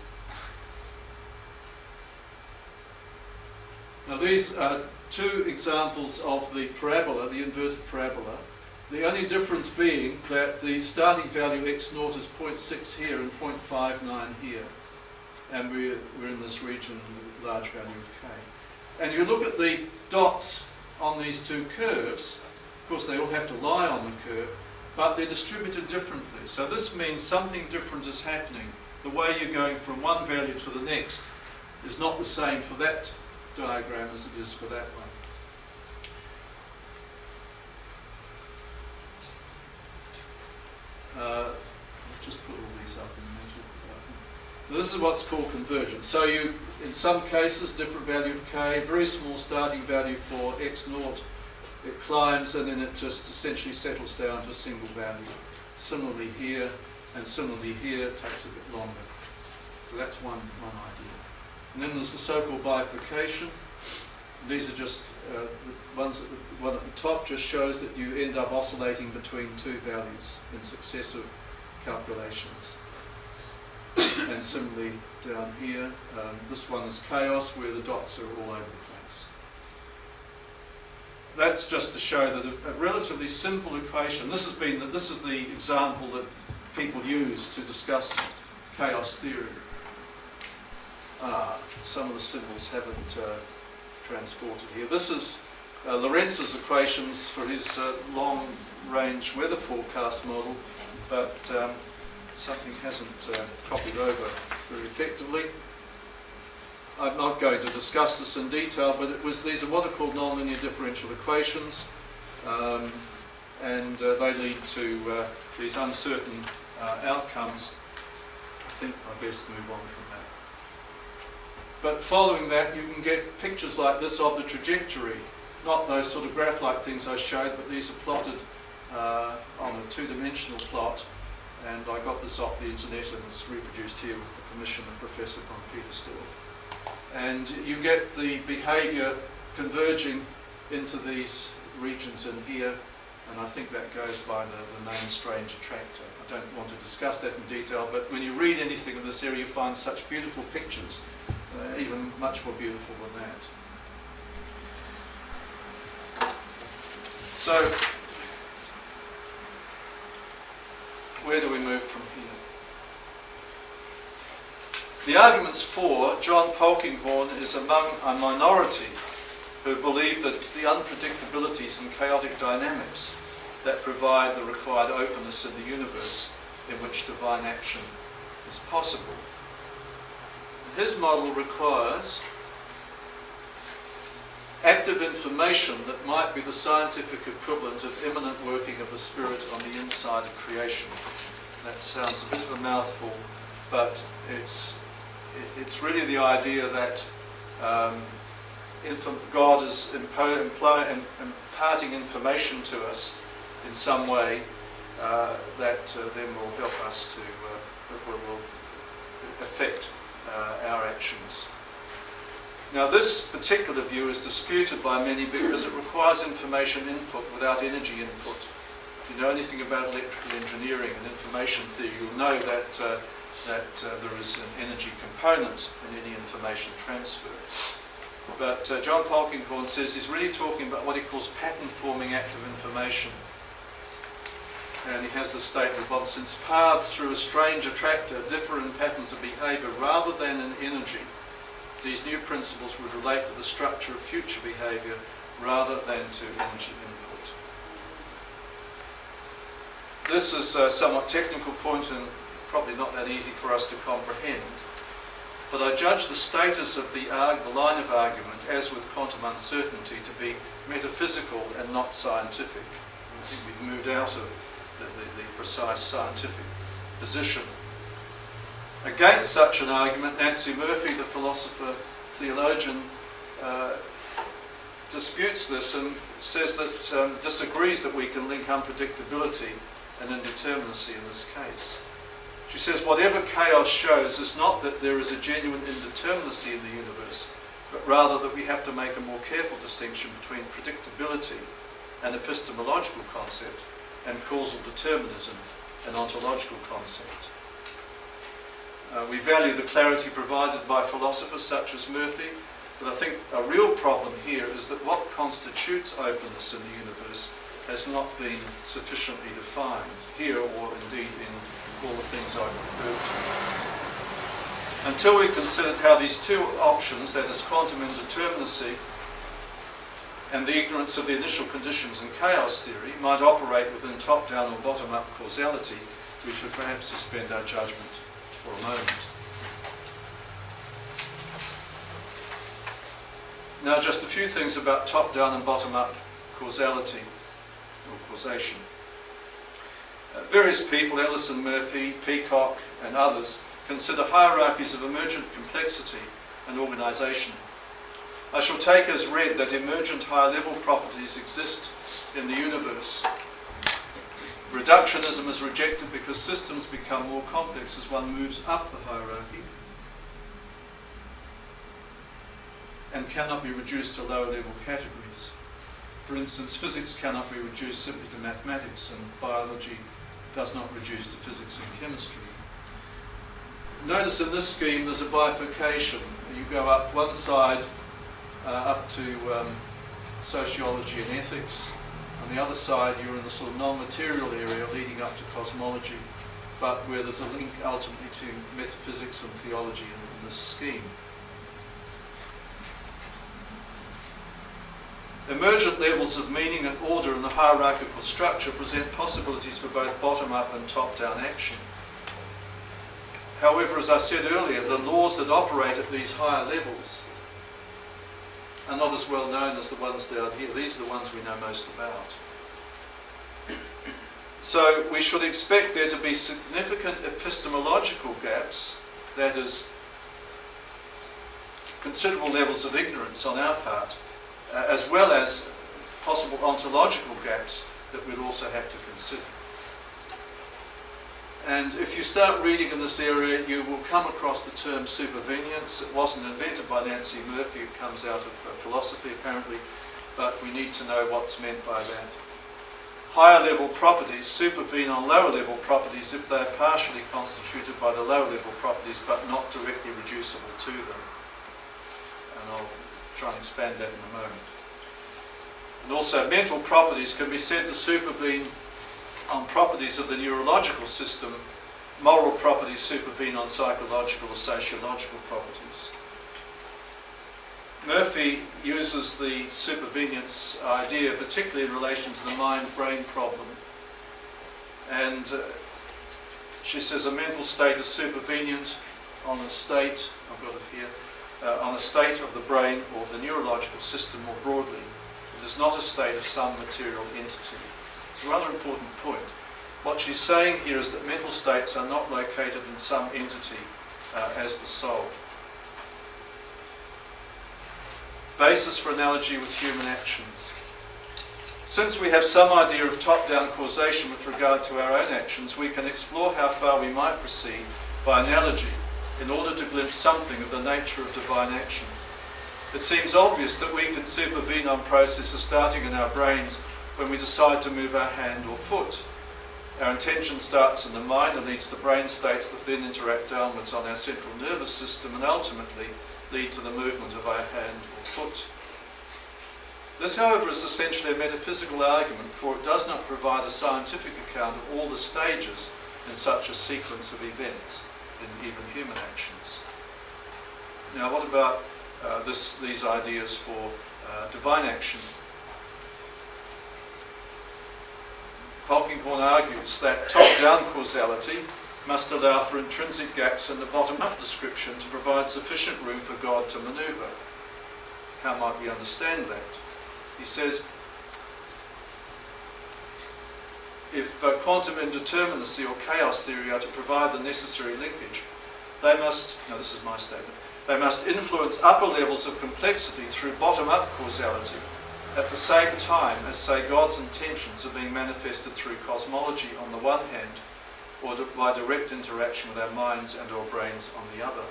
Now, these are two examples of the parabola, the inverted parabola. The only difference being that the starting value x0 is 0.6 here and 0.59 here. And we're in this region with large value of k. And you look at the dots on these two curves, course, they all have to lie on the curve, but they're distributed differently. So this means something different is happening. The way you're going from one value to the next is not the same for that diagram as it is for that one. I'll just put all these up in the middle. This is what's called convergence. So you, in some cases, different value of k, very small starting value for x naught, it climbs and then it just essentially settles down to a single value. Similarly here, and similarly here, it takes a bit longer. So that's one idea. And then there's the so-called bifurcation. These are just the ones at the one at the top just shows that you end up oscillating between two values in successive calculations. And similarly down here, this one is chaos where the dots are all over the place. That's just to show that a relatively simple equation. This is the example that people use to discuss chaos theory. Some of the symbols haven't transported here. This is Lorentz's equations for his long-range weather forecast model, but something hasn't copied over very effectively. I'm not going to discuss this in detail, but these are what are called nonlinear differential equations, and they lead to these uncertain outcomes. I think I best move on from that. But following that, you can get pictures like this of the trajectory, not those sort of graph-like things I showed, but these are plotted on a two-dimensional plot, and I got this off the internet and it's reproduced here with the permission of Professor von Petersdorf. And you get the behaviour converging into these regions in here, and I think that goes by the name strange attractor. I don't want to discuss that in detail, but when you read anything in this area, you find such beautiful pictures, even much more beautiful than that. So, where do we move from here? The arguments for John Polkinghorne is among a minority who believe that it's the unpredictabilities and chaotic dynamics that provide the required openness in the universe in which divine action is possible. His model requires active information that might be the scientific equivalent of immanent working of the Spirit on the inside of creation. That sounds a bit of a mouthful, but it's really the idea that God is imparting information to us in some way that then will help us to, will affect our actions. Now this particular view is disputed by many because it requires information input without energy input. If you know anything about electrical engineering and information theory, you'll know that there is an energy component in any information transfer. But John Polkinghorne says he's really talking about what he calls pattern-forming active information. And he has the statement, well, since paths through a strange attractor differ in patterns of behaviour rather than in energy, these new principles would relate to the structure of future behaviour rather than to energy input. This is a somewhat technical point and probably not that easy for us to comprehend, but I judge the status of the line of argument, as with quantum uncertainty, to be metaphysical and not scientific. I think we've moved out of the precise scientific position. Against such an argument, Nancy Murphy, the philosopher theologian, disputes this and says that disagrees that we can link unpredictability and indeterminacy in this case. She says whatever chaos shows is not that there is a genuine indeterminacy in the universe, but rather that we have to make a more careful distinction between predictability, an epistemological concept, and causal determinism, an ontological concept. We value the clarity provided by philosophers such as Murphy, but I think a real problem here is that what constitutes openness in the universe has not been sufficiently defined here, or indeed in all the things I've referred to. Until we considered how these two options, that is quantum indeterminacy and the ignorance of the initial conditions in chaos theory might operate within top-down or bottom-up causality, we should perhaps suspend our judgment for a moment. Now, just a few things about top-down and bottom-up causality or causation. Various people, Ellison, Murphy, Peacock, and others, consider hierarchies of emergent complexity and organisation. I shall take as read that emergent higher-level properties exist in the universe. Reductionism is rejected because systems become more complex as one moves up the hierarchy and cannot be reduced to lower-level categories. For instance, physics cannot be reduced simply to mathematics, and biology does not reduce to physics and chemistry. Notice in this scheme there's a bifurcation. You go up one side up to sociology and ethics. On the other side you're in the sort of non-material area leading up to cosmology, but where there's a link ultimately to metaphysics and theology in this scheme. Emergent levels of meaning and order in the hierarchical structure present possibilities for both bottom-up and top-down action. However, as I said earlier, the laws that operate at these higher levels are not as well known as the ones down here. These are the ones we know most about. So we should expect there to be significant epistemological gaps, that is, considerable levels of ignorance on our part, as well as possible ontological gaps that we'd also have to consider. And if you start reading in this area, you will come across the term supervenience. It wasn't invented by Nancy Murphy, it comes out of philosophy apparently, but we need to know what's meant by that. Higher level properties supervene on lower level properties if they are partially constituted by the lower level properties but not directly reducible to them. And I'll try and expand that in a moment. And also mental properties can be said to supervene on properties of the neurological system. Moral properties supervene on psychological or sociological properties. Murphy uses the supervenience idea particularly in relation to the mind-brain problem. And she says a mental state is supervenient on a state, I've got it here, on a state of the brain or of the neurological system more broadly. It is not a state of some material entity. It's a rather important point. What she's saying here is that mental states are not located in some entity as the soul. Basis for analogy with human actions. Since we have some idea of top-down causation with regard to our own actions, we can explore how far we might proceed by analogy in order to glimpse something of the nature of divine action. It seems obvious that we can supervene on processes starting in our brains when we decide to move our hand or foot. Our intention starts in the mind and leads to brain states that then interact downwards on our central nervous system and ultimately lead to the movement of our hand or foot. This, however, is essentially a metaphysical argument, for it does not provide a scientific account of all the stages in such a sequence of events in even human actions. Now, what about these ideas for divine action? Polkinghorne argues that top-down causality must allow for intrinsic gaps in the bottom-up description to provide sufficient room for God to manoeuvre. How might we understand that? He says, if quantum indeterminacy or chaos theory are to provide the necessary linkage, they must, now this is my statement, they must influence upper levels of complexity through bottom-up causality at the same time as, say, God's intentions are being manifested through cosmology on the one hand, or by direct interaction with our minds and our brains on the other.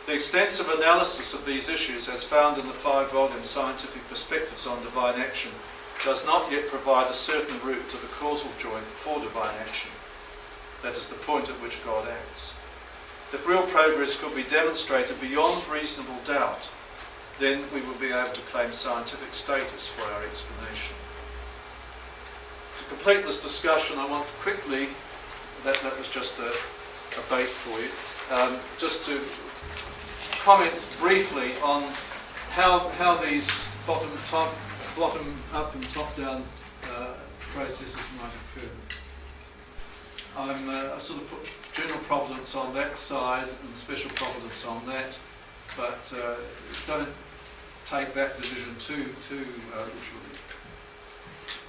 The extensive analysis of these issues, as found in the 5-volume Scientific Perspectives on Divine Action, does not yet provide a certain route to the causal joint for divine action. That is the point at which God acts. If real progress could be demonstrated beyond reasonable doubt, then we will be able to claim scientific status for our explanation. To complete this discussion, I want to quickly, that was just a bait for you, just to comment briefly on how these bottom up and top down processes might occur. I sort of put general providence on that side and special providence on that, but don't take that division too literally.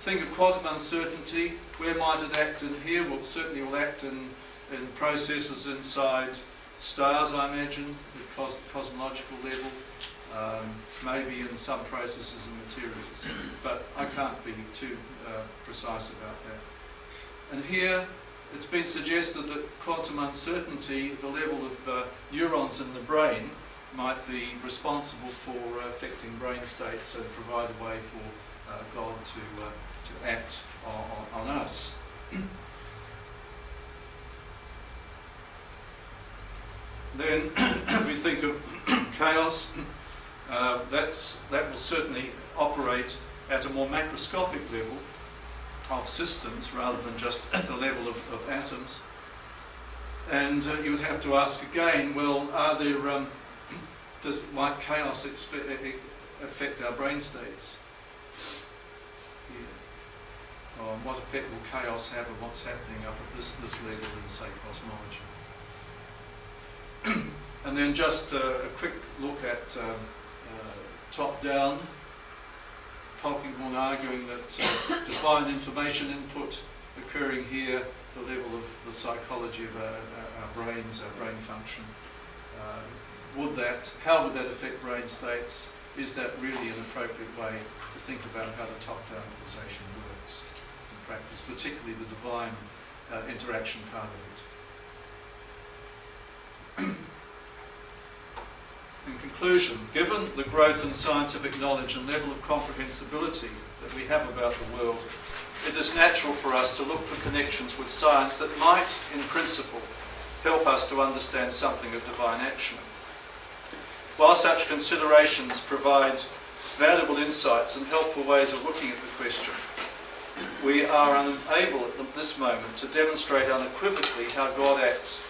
Think of quantum uncertainty. Where might it act in here? Well, certainly will act in processes inside stars, I imagine, at cosmological level. Maybe in some processes and materials, but I can't be too precise about that. And here, it's been suggested that quantum uncertainty, the level of neurons in the brain, might be responsible for affecting brain states and provide a way for God to act on us. Then, if we think of chaos, that will certainly operate at a more macroscopic level of systems rather than just at the level of atoms. And you would have to ask again, well, are there, might chaos affect our brain states? Yeah. Or what effect will chaos have on what's happening up at this level in, say, cosmology? And then just a quick look at top-down. Polkinghorne arguing that divine information input occurring here, the level of the psychology of our brains, our brain function. How would that affect brain states? Is that really an appropriate way to think about how the top-down causation works in practice, particularly the divine interaction part of it? In conclusion, given the growth in scientific knowledge and level of comprehensibility that we have about the world, it is natural for us to look for connections with science that might, in principle, help us to understand something of divine action. While such considerations provide valuable insights and helpful ways of looking at the question, we are unable at this moment to demonstrate unequivocally how God acts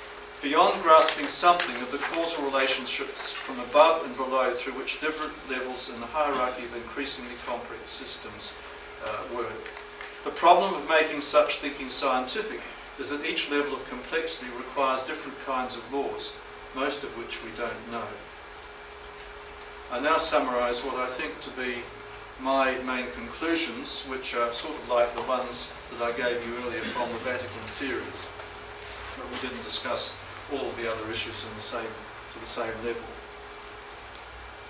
beyond grasping something of the causal relationships from above and below through which different levels in the hierarchy of increasingly complex systems work. The problem of making such thinking scientific is that each level of complexity requires different kinds of laws, most of which we don't know. I now summarise what I think to be my main conclusions, which are sort of like the ones that I gave you earlier from the Vatican series, but we didn't discuss all of the other issues to the same level.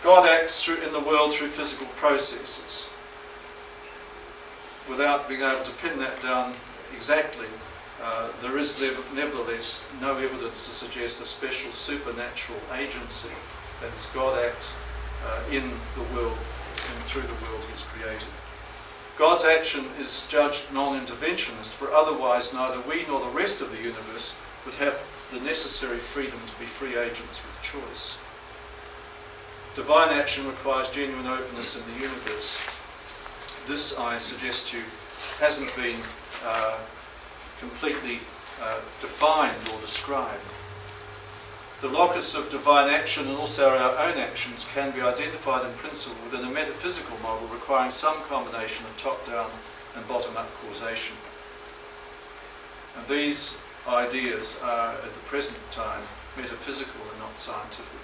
God acts in the world through physical processes. Without being able to pin that down exactly, there is nevertheless no evidence to suggest a special supernatural agency, that is, God acts in the world and through the world He's created. God's action is judged non-interventionist, for otherwise neither we nor the rest of the universe would have the necessary freedom to be free agents with choice. Divine action requires genuine openness in the universe. This, I suggest to you, hasn't been completely defined or described. The locus of divine action and also our own actions can be identified in principle within a metaphysical model requiring some combination of top-down and bottom-up causation. And these ideas are, at the present time, metaphysical and not scientific.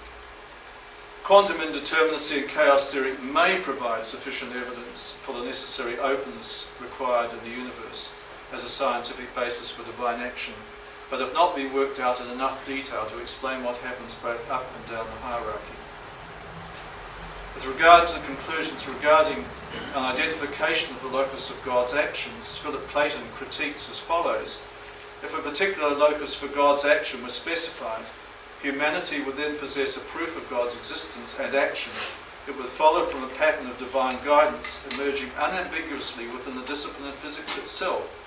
Quantum indeterminacy and chaos theory may provide sufficient evidence for the necessary openness required in the universe as a scientific basis for divine action, but have not been worked out in enough detail to explain what happens both up and down the hierarchy. With regard to the conclusions regarding an identification of the locus of God's actions, Philip Clayton critiques as follows: if a particular locus for God's action was specified, humanity would then possess a proof of God's existence and action. It would follow from a pattern of divine guidance emerging unambiguously within the discipline of physics itself.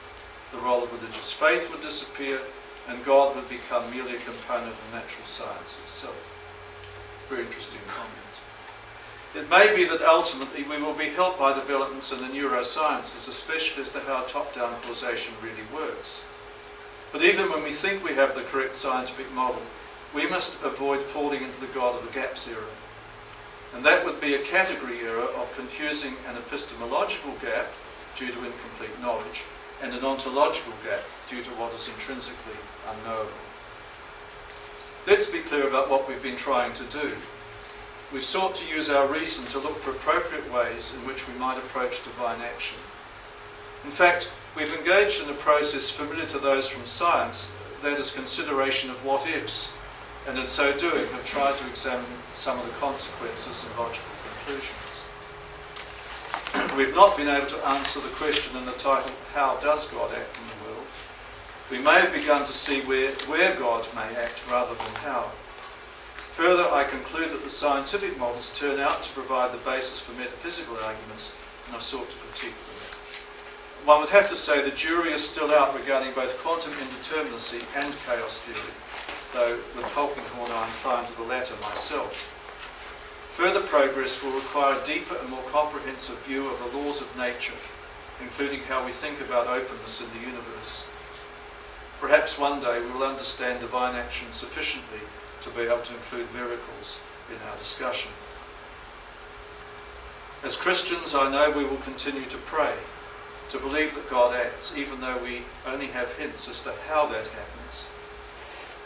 The role of religious faith would disappear, and God would become merely a component of natural science itself. Very interesting comment. It may be that ultimately we will be helped by developments in the neurosciences, especially as to how top-down causation really works. But even when we think we have the correct scientific model, we must avoid falling into the God of the gaps era. And that would be a category error of confusing an epistemological gap due to incomplete knowledge and an ontological gap due to what is intrinsically unknowable. Let's be clear about what we've been trying to do. We've sought to use our reason to look for appropriate ways in which we might approach divine action. In fact, we've engaged in a process familiar to those from science, that is consideration of what-ifs, and in so doing have tried to examine some of the consequences and logical conclusions. We've not been able to answer the question in the title, how does God act in the world? We may have begun to see where God may act rather than how. Further, I conclude that the scientific models turn out to provide the basis for metaphysical arguments, and I've sought to critique them. One would have to say the jury is still out regarding both quantum indeterminacy and chaos theory, though with Polkinghorne I incline to the latter myself. Further progress will require a deeper and more comprehensive view of the laws of nature, including how we think about openness in the universe. Perhaps one day we will understand divine action sufficiently to be able to include miracles in our discussion. As Christians, I know we will continue to pray, to believe that God acts, even though we only have hints as to how that happens.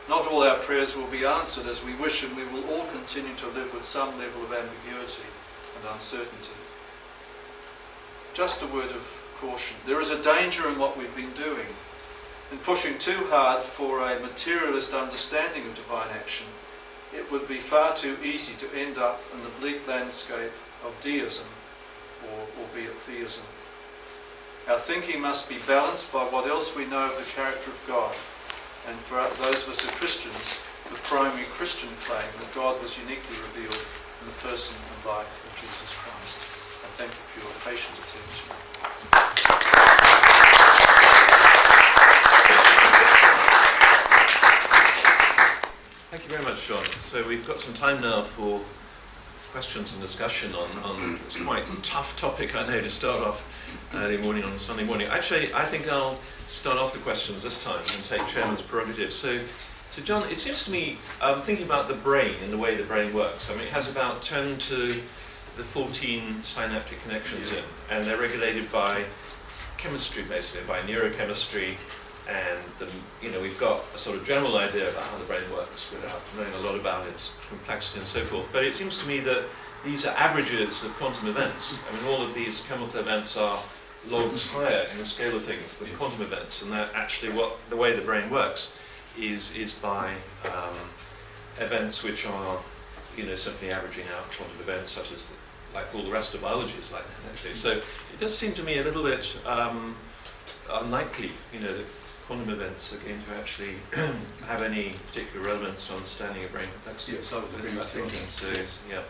Not all our prayers will be answered as we wish, and we will all continue to live with some level of ambiguity and uncertainty. Just a word of caution. There is a danger in what we've been doing. In pushing too hard for a materialist understanding of divine action, it would be far too easy to end up in the bleak landscape of deism, or albeit theism. Our thinking must be balanced by what else we know of the character of God, and for those of us who are Christians, the primary Christian claim that God was uniquely revealed in the person and life of Jesus Christ. I thank you for your patient attention. Thank you very much, John. So we've got some time now for questions and discussion on this quite tough topic, I know, to start off early morning on a Sunday morning. Actually, I think I'll start off the questions this time and take Chairman's prerogative. So John, it seems to me, thinking about the brain and the way the brain works, I mean, it has about 10 to the 14 synaptic connections in, and they're regulated by chemistry, basically, by neurochemistry. And we've got a sort of general idea about how the brain works without knowing a lot about its complexity and so forth. But it seems to me that these are averages of quantum events. I mean, all of these chemical events are logged higher in the scale of things than quantum events, and that actually the way the brain works is by events which are simply averaging out quantum events, such as like all the rest of biology is like that, actually. So it does seem to me a little bit unlikely, that quantum events are going to actually have any particular relevance to understanding of brain complexity. Yes, I would agree with thinking. So yeah,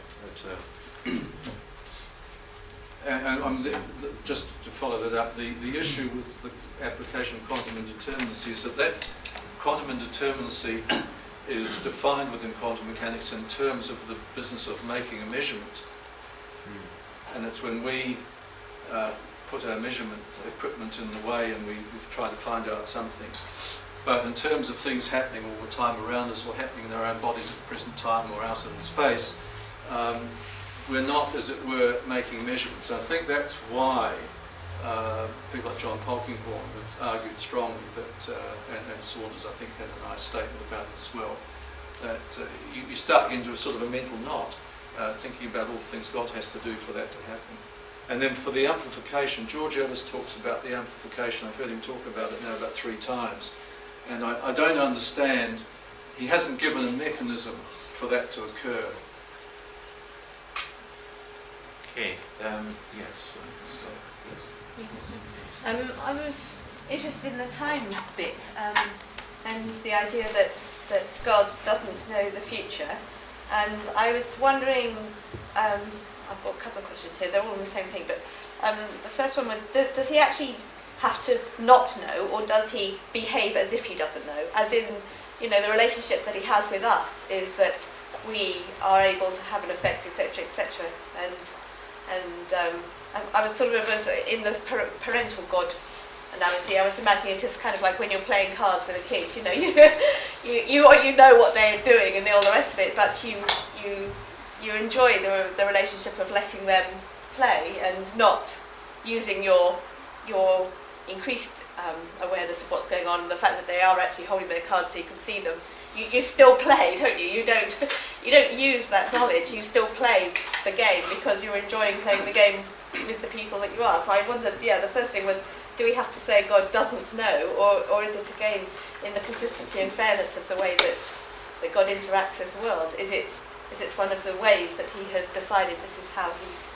just to follow that up, the issue with the application of quantum indeterminacy is that quantum indeterminacy is defined within quantum mechanics in terms of the business of making a measurement. And it's when we put our measurement equipment in the way and we try to find out something. But in terms of things happening all the time around us or happening in our own bodies at the present time or out in space, we're not, as it were, making measurements. I think that's why people like John Polkinghorne have argued strongly that, and Saunders I think has a nice statement about it as well, that you start into a sort of a mental knot, thinking about all the things God has to do for that to happen. And then for the amplification, George Ellis talks about the amplification. I've heard him talk about it now about 3 times. And I don't understand, he hasn't given a mechanism for that to occur. Okay, yes. I was interested in the time bit and the idea that God doesn't know the future. And I was wondering, I've got a couple of questions here, they're all on the same thing, but the first one was, does he actually have to not know, or does he behave as if he doesn't know? As in, the relationship that he has with us is that we are able to have an effect, etc., etc. And I was sort of, in the parental God analogy, I was imagining it as kind of like when you're playing cards with a kid, you know what they're doing and all the rest of it, but you you enjoy the relationship of letting them play and not using your increased awareness of what's going on, and the fact that they are actually holding their cards so you can see them. You still play, don't you? You don't use that knowledge. You still play the game because you're enjoying playing the game with the people that you are. So I wondered, the first thing was, do we have to say God doesn't know, or is it again in the consistency and fairness of the way that God interacts with the world? Is it one of the ways that He has decided this is how He's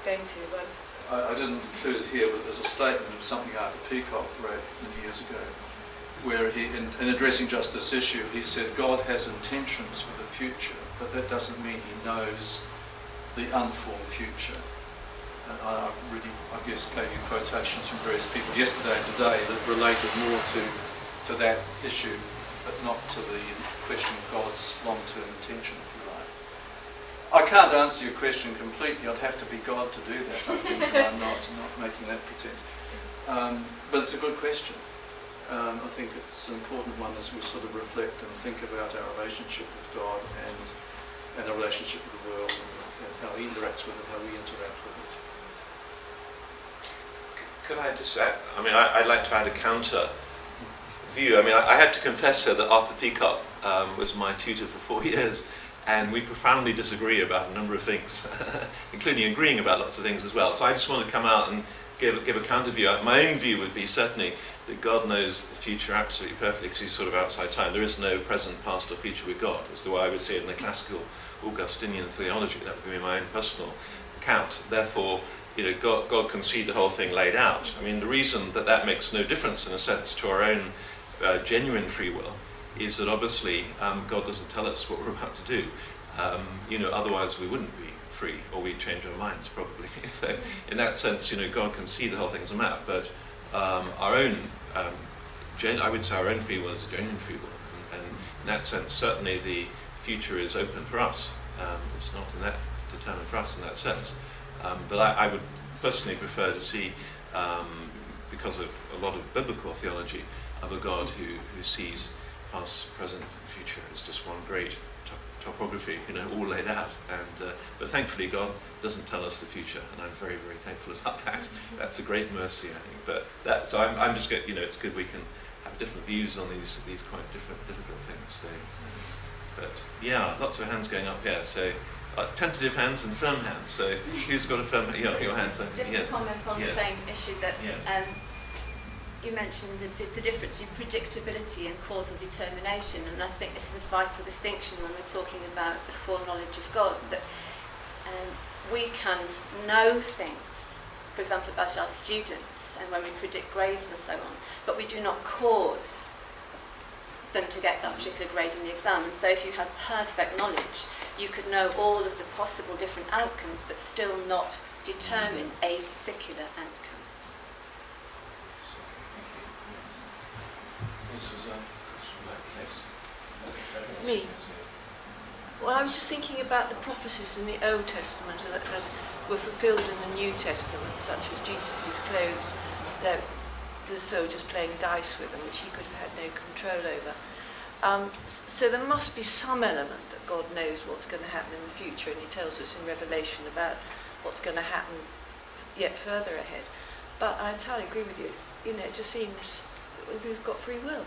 going to? I didn't include it here, but there's a statement of something Arthur Peacock wrote many years ago, where he, in addressing just this issue, he said God has intentions for the future, but that doesn't mean He knows the unformed future. And I guess gave you quotations from various people yesterday and today that related more to that issue, but not to the question of God's long-term intention, if you like. I can't answer your question completely. I'd have to be God to do that, I think, and I'm not making that pretense. But it's a good question. I think it's an important one as we sort of reflect and think about our relationship with God and our relationship with the world, and how He interacts with it, how we interact with it. Could I just add, I'd like to add a counter view. I have to confess here that Arthur Peacock was my tutor for 4 years, and we profoundly disagree about a number of things, including agreeing about lots of things as well. So I just want to come out and give a counter view. My own view would be certainly that God knows the future absolutely perfectly because He's sort of outside time. There is no present, past or future with God. It's the way I would see it in the classical Augustinian theology. That would be my own personal account. Therefore, God can see the whole thing laid out. The reason that makes no difference in a sense to our own genuine free will is that obviously God doesn't tell us what we're about to do. Otherwise we wouldn't be free, or we'd change our minds probably. So in that sense, God can see the whole thing as a map, but our own, I would say our own free will is a genuine free will. And in that sense, certainly the future is open for us. It's not determined for us in that sense. But I would personally prefer to see, because of a lot of biblical theology, of a God who sees past, present, and future as just one great topography, all laid out. But thankfully, God doesn't tell us the future, and I'm very, very thankful about that. That's a great mercy, I think. But so I'm just getting, it's good we can have different views on these quite difficult things. So, but yeah, lots of hands going up here. So. Tentative hands and firm hands. So who's got a firm hand? Your hand. Just Yes. to comment on the same issue that Yes. you mentioned the difference between predictability and causal determination, and I think this is a vital distinction when we're talking about the foreknowledge of God, that we can know things, for example, about our students and when we predict grades and so on, but we do not cause them to get that particular grade in the exam. And so if you have perfect knowledge, you could know all of the possible different outcomes but still not determine a particular outcome. This was a question like this. Me? Well, I was just thinking about the prophecies in the Old Testament that were fulfilled in the New Testament, such as Jesus' clothes, the soldiers playing dice with them, which he could have had no control over. So there must be some element that God knows what's going to happen in the future, and He tells us in Revelation about what's going to happen yet further ahead. But I entirely agree with you. It just seems we've got free will.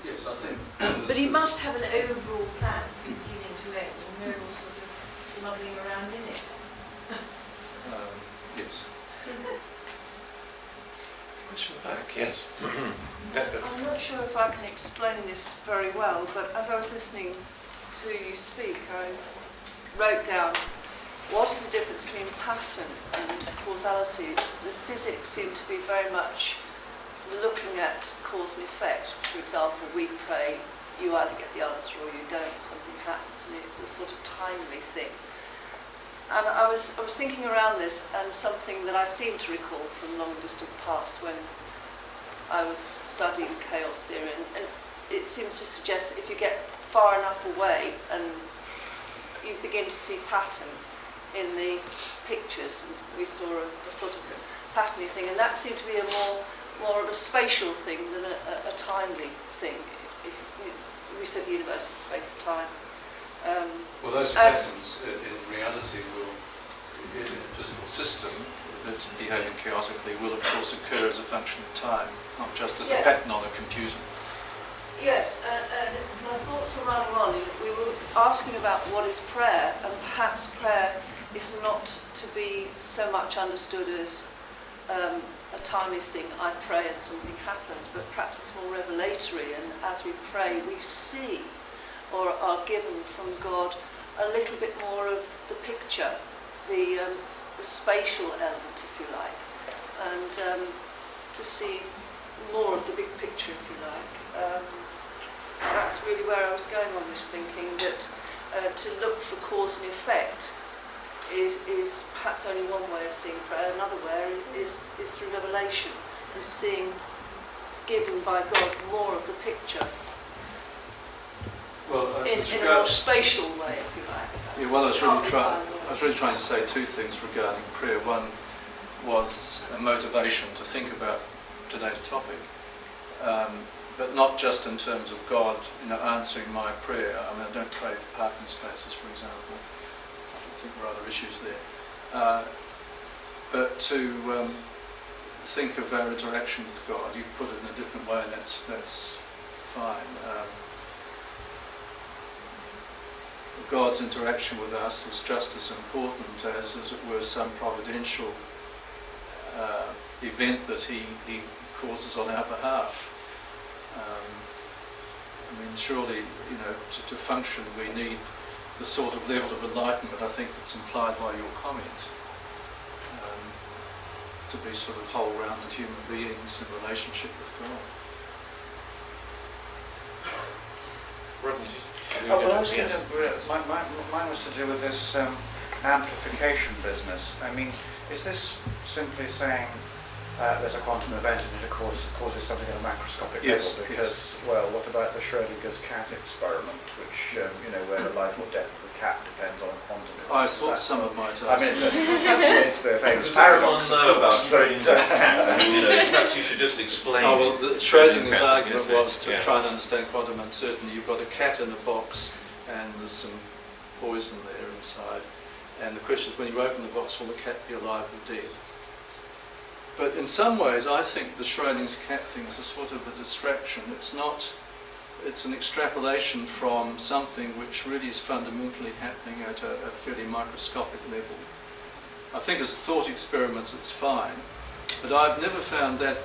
Yes, I think. But He must have an overall plan from beginning to end, and we're all sort of muddling around in it. Yes. Question back, yes. I'm not sure if I can explain this very well, but as I was listening to you speak, I wrote down, what is the difference between pattern and causality? The physics seem to be very much looking at cause and effect. For example, we pray, you either get the answer or you don't, something happens, and it's a sort of timely thing. And I was thinking around this, and something that I seem to recall from long distant past when I was studying chaos theory, and it seems to suggest that if you get far enough away and you begin to see pattern in the pictures, we saw a sort of patterny thing, and that seemed to be a more of a spatial thing than a timely thing. We said the universe is space-time. Well, those patterns in reality will, in a physical system that's behaving chaotically, will of course occur as a function of time, not just as a pattern on a computer. Yes, my thoughts were running on. We were asking about what is prayer, and perhaps prayer is not to be so much understood as a timely thing. I pray and something happens, but perhaps it's more revelatory, and as we pray we see or are given from God a little bit more of the picture, the spatial element, if you like, and to see more of the big picture, if you like. That's really where I was going on this, thinking that to look for cause and effect is perhaps only one way of seeing prayer. Another way is through revelation and seeing, given by God, more of the picture. Well, in a more spatial way, if you like. Yeah, well, I was really trying to say two things regarding prayer. One was a motivation to think about today's topic, but not just in terms of God, answering my prayer. I mean, I don't pray for parking spaces, for example. I think there are other issues there. But to think of our interaction with God, you put it in a different way, and that's fine. God's interaction with us is just as important as it were, some providential event that he causes on our behalf. I mean, surely, to function we need the sort of level of enlightenment, I think, that's implied by your comment, to be sort of whole-rounded human beings in relationship with God. Rodney, well, I was going to. Mine was to do with this amplification business. I mean, is this simply saying there's a quantum event and it causes something at a macroscopic Yes, level? Because, well, what about the Schrodinger's cat experiment, which where the life or death of the cat depends on a quantum event? I thought some of might ask. I mean, it's the famous does paradox. everyone know about Schrodinger's? Perhaps you should just explain. Oh, well, Schrodinger's argument yes, was to yes. try and understand quantum uncertainty. You've got a cat in a box and there's some poison there inside. And the question is, when you open the box, will the cat be alive or dead? But in some ways, I think the Schrodinger's cat thing is a sort of a distraction. It's not, it's an extrapolation from something which really is fundamentally happening at a fairly microscopic level. I think as thought experiments it's fine, but I've never found that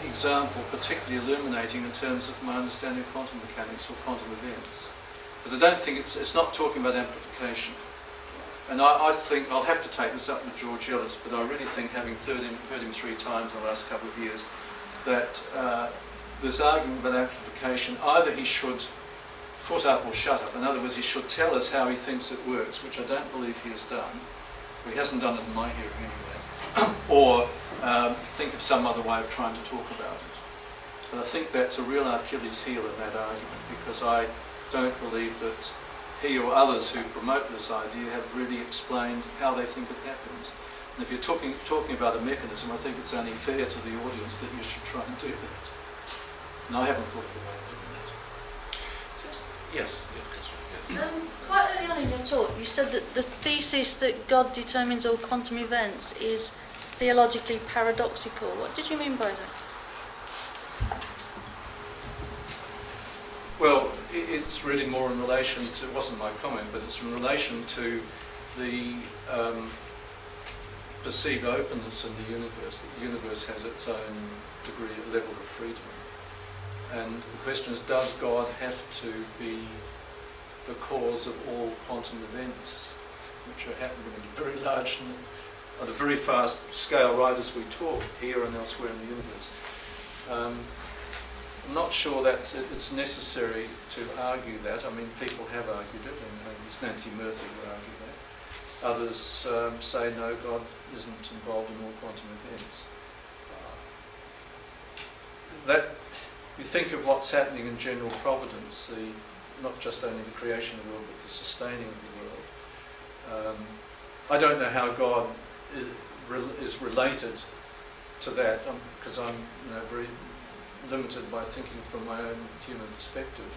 example particularly illuminating in terms of my understanding of quantum mechanics or quantum events. Because I don't think it's not talking about amplification. And I think, I'll have to take this up with George Ellis, but I really think, having heard him 3 times in the last couple of years, that this argument about amplification, either he should put up or shut up. In other words, he should tell us how he thinks it works, which I don't believe he has done. He hasn't done it in my hearing anyway. Or think of some other way of trying to talk about it. But I think that's a real Achilles heel in that argument, because I don't believe that he or others who promote this idea have really explained how they think it happens. And if you're talking about a mechanism, I think it's only fair to the audience that you should try and do that. And I haven't thought of a way of doing that. Yes. Quite early on in your talk, you said that the thesis that God determines all quantum events is theologically paradoxical. What did you mean by that? Well, it's really more in relation to, it wasn't my comment, but it's in relation to the perceived openness in the universe, that the universe has its own degree, level of freedom. And the question is, does God have to be the cause of all quantum events, which are happening at a very large, at a very fast scale right as we talk, here and elsewhere in the universe? I'm not sure that it's necessary to argue that. I mean, people have argued it, and it's Nancy Murphy who argued that. Others say, no, God isn't involved in all quantum events. That, you think of what's happening in general providence, not just only the creation of the world, but the sustaining of the world. I don't know how God is related to that, because I'm very limited by thinking from my own human perspective.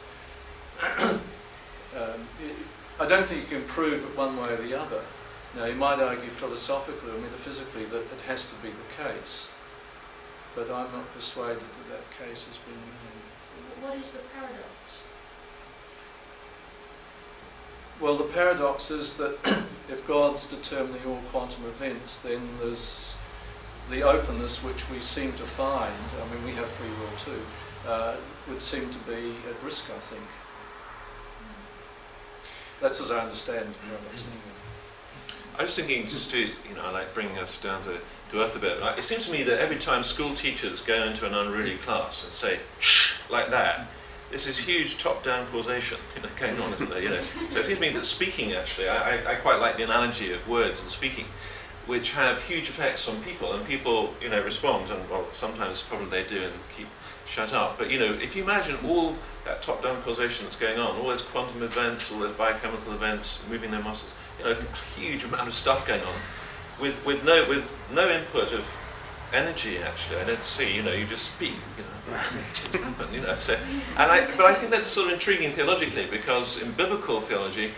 I don't think you can prove it one way or the other. Now, you might argue philosophically or metaphysically that it has to be the case, but I'm not persuaded that that case has been made. What is the paradox? Well, the paradox is that if God's determining all quantum events, then there's the openness which we seem to find, I mean we have free will too, would seem to be at risk, I think. That's as I understand it. I was thinking, just to, like bringing us down to earth a bit, it seems to me that every time school teachers go into an unruly class and say, shh, like that, there's this huge top-down causation going on, isn't there? So it seems to me that speaking, actually, I quite like the analogy of words and speaking, which have huge effects on people, and people, respond, and well, sometimes probably they do and keep shut up. But if you imagine all that top-down causation that's going on, all those quantum events, all those biochemical events, moving their muscles, a huge amount of stuff going on, with no input of energy. Actually, I don't see. You just speak. It's happened. So, but I think that's sort of intriguing theologically, because in biblical theology,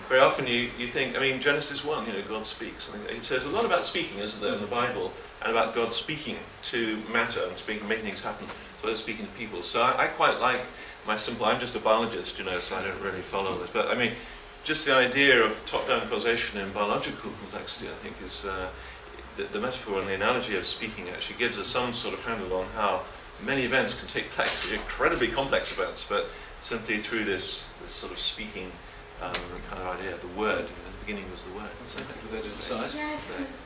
very often you think. I mean, Genesis 1, God speaks. So there's a lot about speaking, isn't there, in the Bible, and about God speaking to matter and making things happen, as well as speaking to people. So I quite like my simple. I'm just a biologist, so I don't really follow this. But I mean, just the idea of top-down causation in biological complexity, I think, is the metaphor and the analogy of speaking actually gives us some sort of handle on how many events can take place, incredibly complex events, but simply through this sort of speaking kind of idea. The word, in the beginning was the word. Thank you for that insight.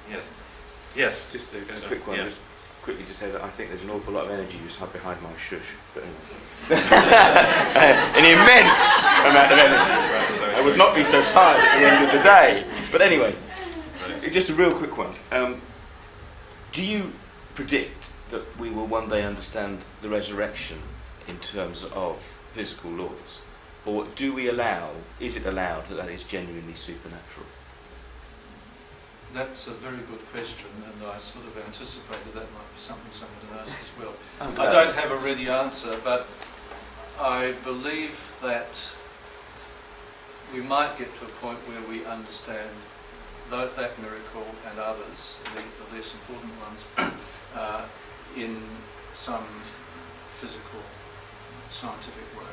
Yes. Yes. Just a quick one. Yeah. Just quickly to say that I think there's an awful lot of energy just behind my shush. But anyway. An immense amount of energy. Right, sorry, I would not be so tired at the end of the day. But anyway, just a real quick one. Do you predict that we will one day understand the resurrection in terms of physical laws? Or is it allowed that is genuinely supernatural? That's a very good question, and I sort of anticipated that might be something someone would ask as well. Okay. I don't have a ready answer, but I believe that we might get to a point where we understand that miracle and others, the less important ones, in some physical, scientific way.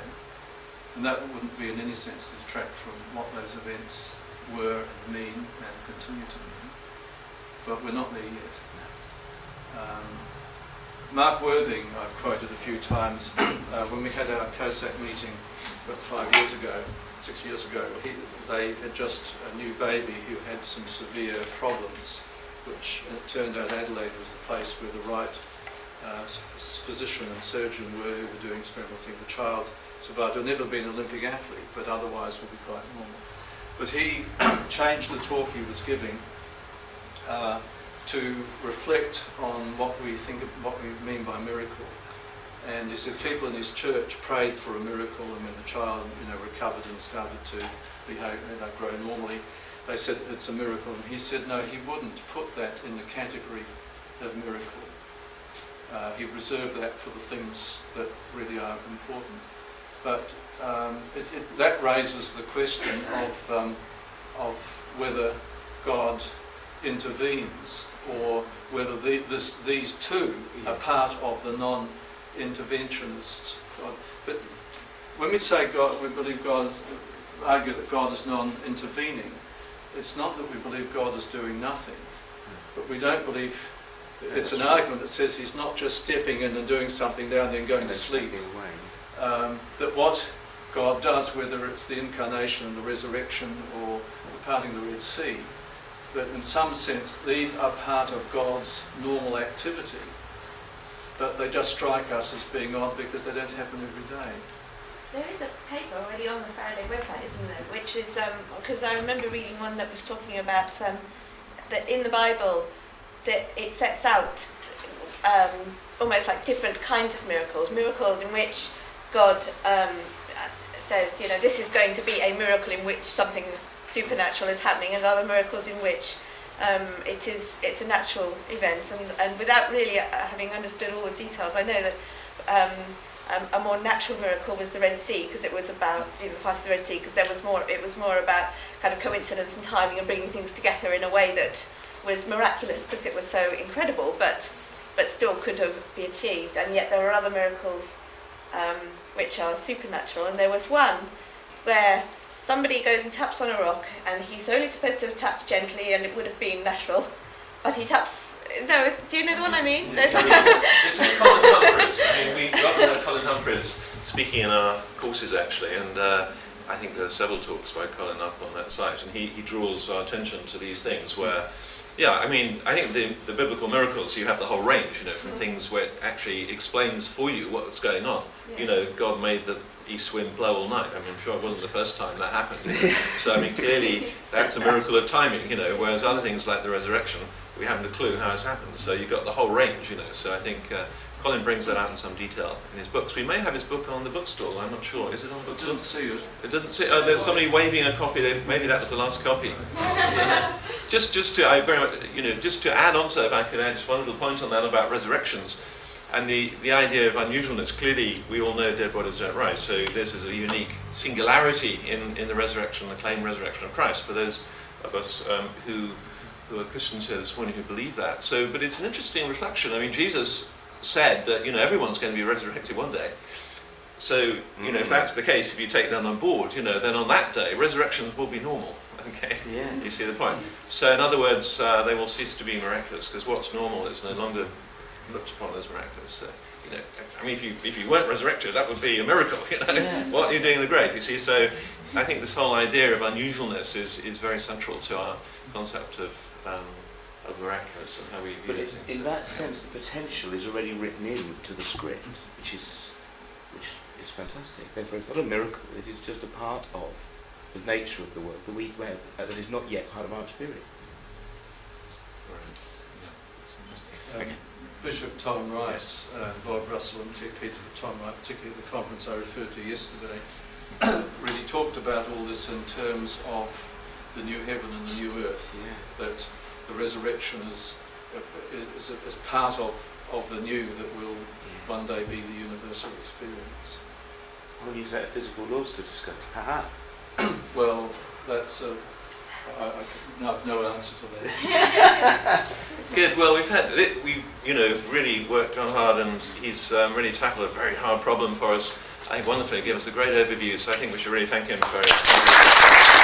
And that wouldn't be in any sense to detract from what those events were and mean and continue to mean. But we're not there yet. Mark Worthing, I've quoted a few times, when we had our COSAC meeting about 6 years ago, they had just a new baby who had some severe problems, which it turned out Adelaide was the place where the right physician and surgeon were who were doing experimental thing. The child survived. He'll never be an Olympic athlete, but otherwise will be quite normal. But he changed the talk he was giving to reflect on what we mean by miracle. And he said people in his church prayed for a miracle, and when the child recovered and started to behave, grow normally, they said it's a miracle. And he said no, he wouldn't put that in the category of miracle. He reserved that for the things that really are important. But that raises the question of whether God intervenes, or whether these two are part of the non-interventionist God. But when we say God, we believe God, argue that God is non-intervening, it's not that we believe God is doing nothing, but we don't believe. It's an argument that says he's not just stepping in and doing something down there and going to sleep. That what God does, whether it's the incarnation and the resurrection or the parting of the Red Sea, that in some sense these are part of God's normal activity, but they just strike us as being odd because they don't happen every day. There is a paper already on the Faraday website, isn't there? Which is, because I remember reading one that was talking about that in the Bible, that it sets out almost like different kinds of miracles in which God says, this is going to be a miracle in which something supernatural is happening, and other miracles in which it's a natural event. And without really having understood all the details, I know that a more natural miracle was the Red Sea, because it was about, the part of the Red Sea, because it was more about kind of coincidence and timing and bringing things together in a way that was miraculous because it was so incredible, but still could have been achieved. And yet there are other miracles which are supernatural, and there was one where somebody goes and taps on a rock, and he's only supposed to have tapped gently and it would have been natural, but he taps. No, do you know the one I mean? This is Colin Humphreys. I mean, we often have Colin Humphreys speaking in our courses actually, and I think there are several talks by Colin up on that site, and he draws our attention to these things where, yeah, I mean, I think the biblical miracles, you have the whole range, from things where it actually explains for you what's going on. Yes. God made the east wind blow all night. I mean, I'm sure it wasn't the first time that happened. So, I mean, clearly that's a miracle of timing, whereas other things like the resurrection, we haven't a clue how it's happened. So you've got the whole range, So I think Colin brings that out in some detail in his books. We may have his book on the bookstall, I'm not sure. Is it on the bookstall? I didn't see it. It doesn't see. Oh, there's somebody waving a copy there. Maybe that was the last copy. Just to add on to that, if I could add just one little point on that about resurrections and the idea of unusualness. Clearly, we all know dead bodies don't rise, so this is a unique singularity in the resurrection, the claimed resurrection of Christ for those of us who are Christians here this morning who believe that. So, but it's an interesting reflection. I mean, Jesus said that everyone's going to be resurrected one day. So, if that's the case, if you take that on board, then on that day, resurrections will be normal. Okay, yeah. You see the point? So, in other words, they will cease to be miraculous, because what's normal is no longer looked upon as miraculous. So, I mean, if you weren't resurrected, that would be a miracle. Yeah. What are you doing in the grave? You see, so I think this whole idea of unusualness is very central to our concept of miraculous and how we view these things. In that sense, the potential is already written into the script, which is fantastic. Therefore, it's not a miracle. It is just a part of the nature of the world that is not yet part of our experience. Bishop Tom Wright, Bob Russell and Peter Tom Wright, particularly at the conference I referred to yesterday, really talked about all this in terms of the new heaven and the new earth, that the resurrection is part of the new that will one day be the universal experience. We'll use that physical laws to discuss. Well, that's I have no answer to that. Good. Well, we've really worked on hard, and he's really tackled a very hard problem for us. I think wonderfully, gave us a great overview. So I think we should really thank him for it.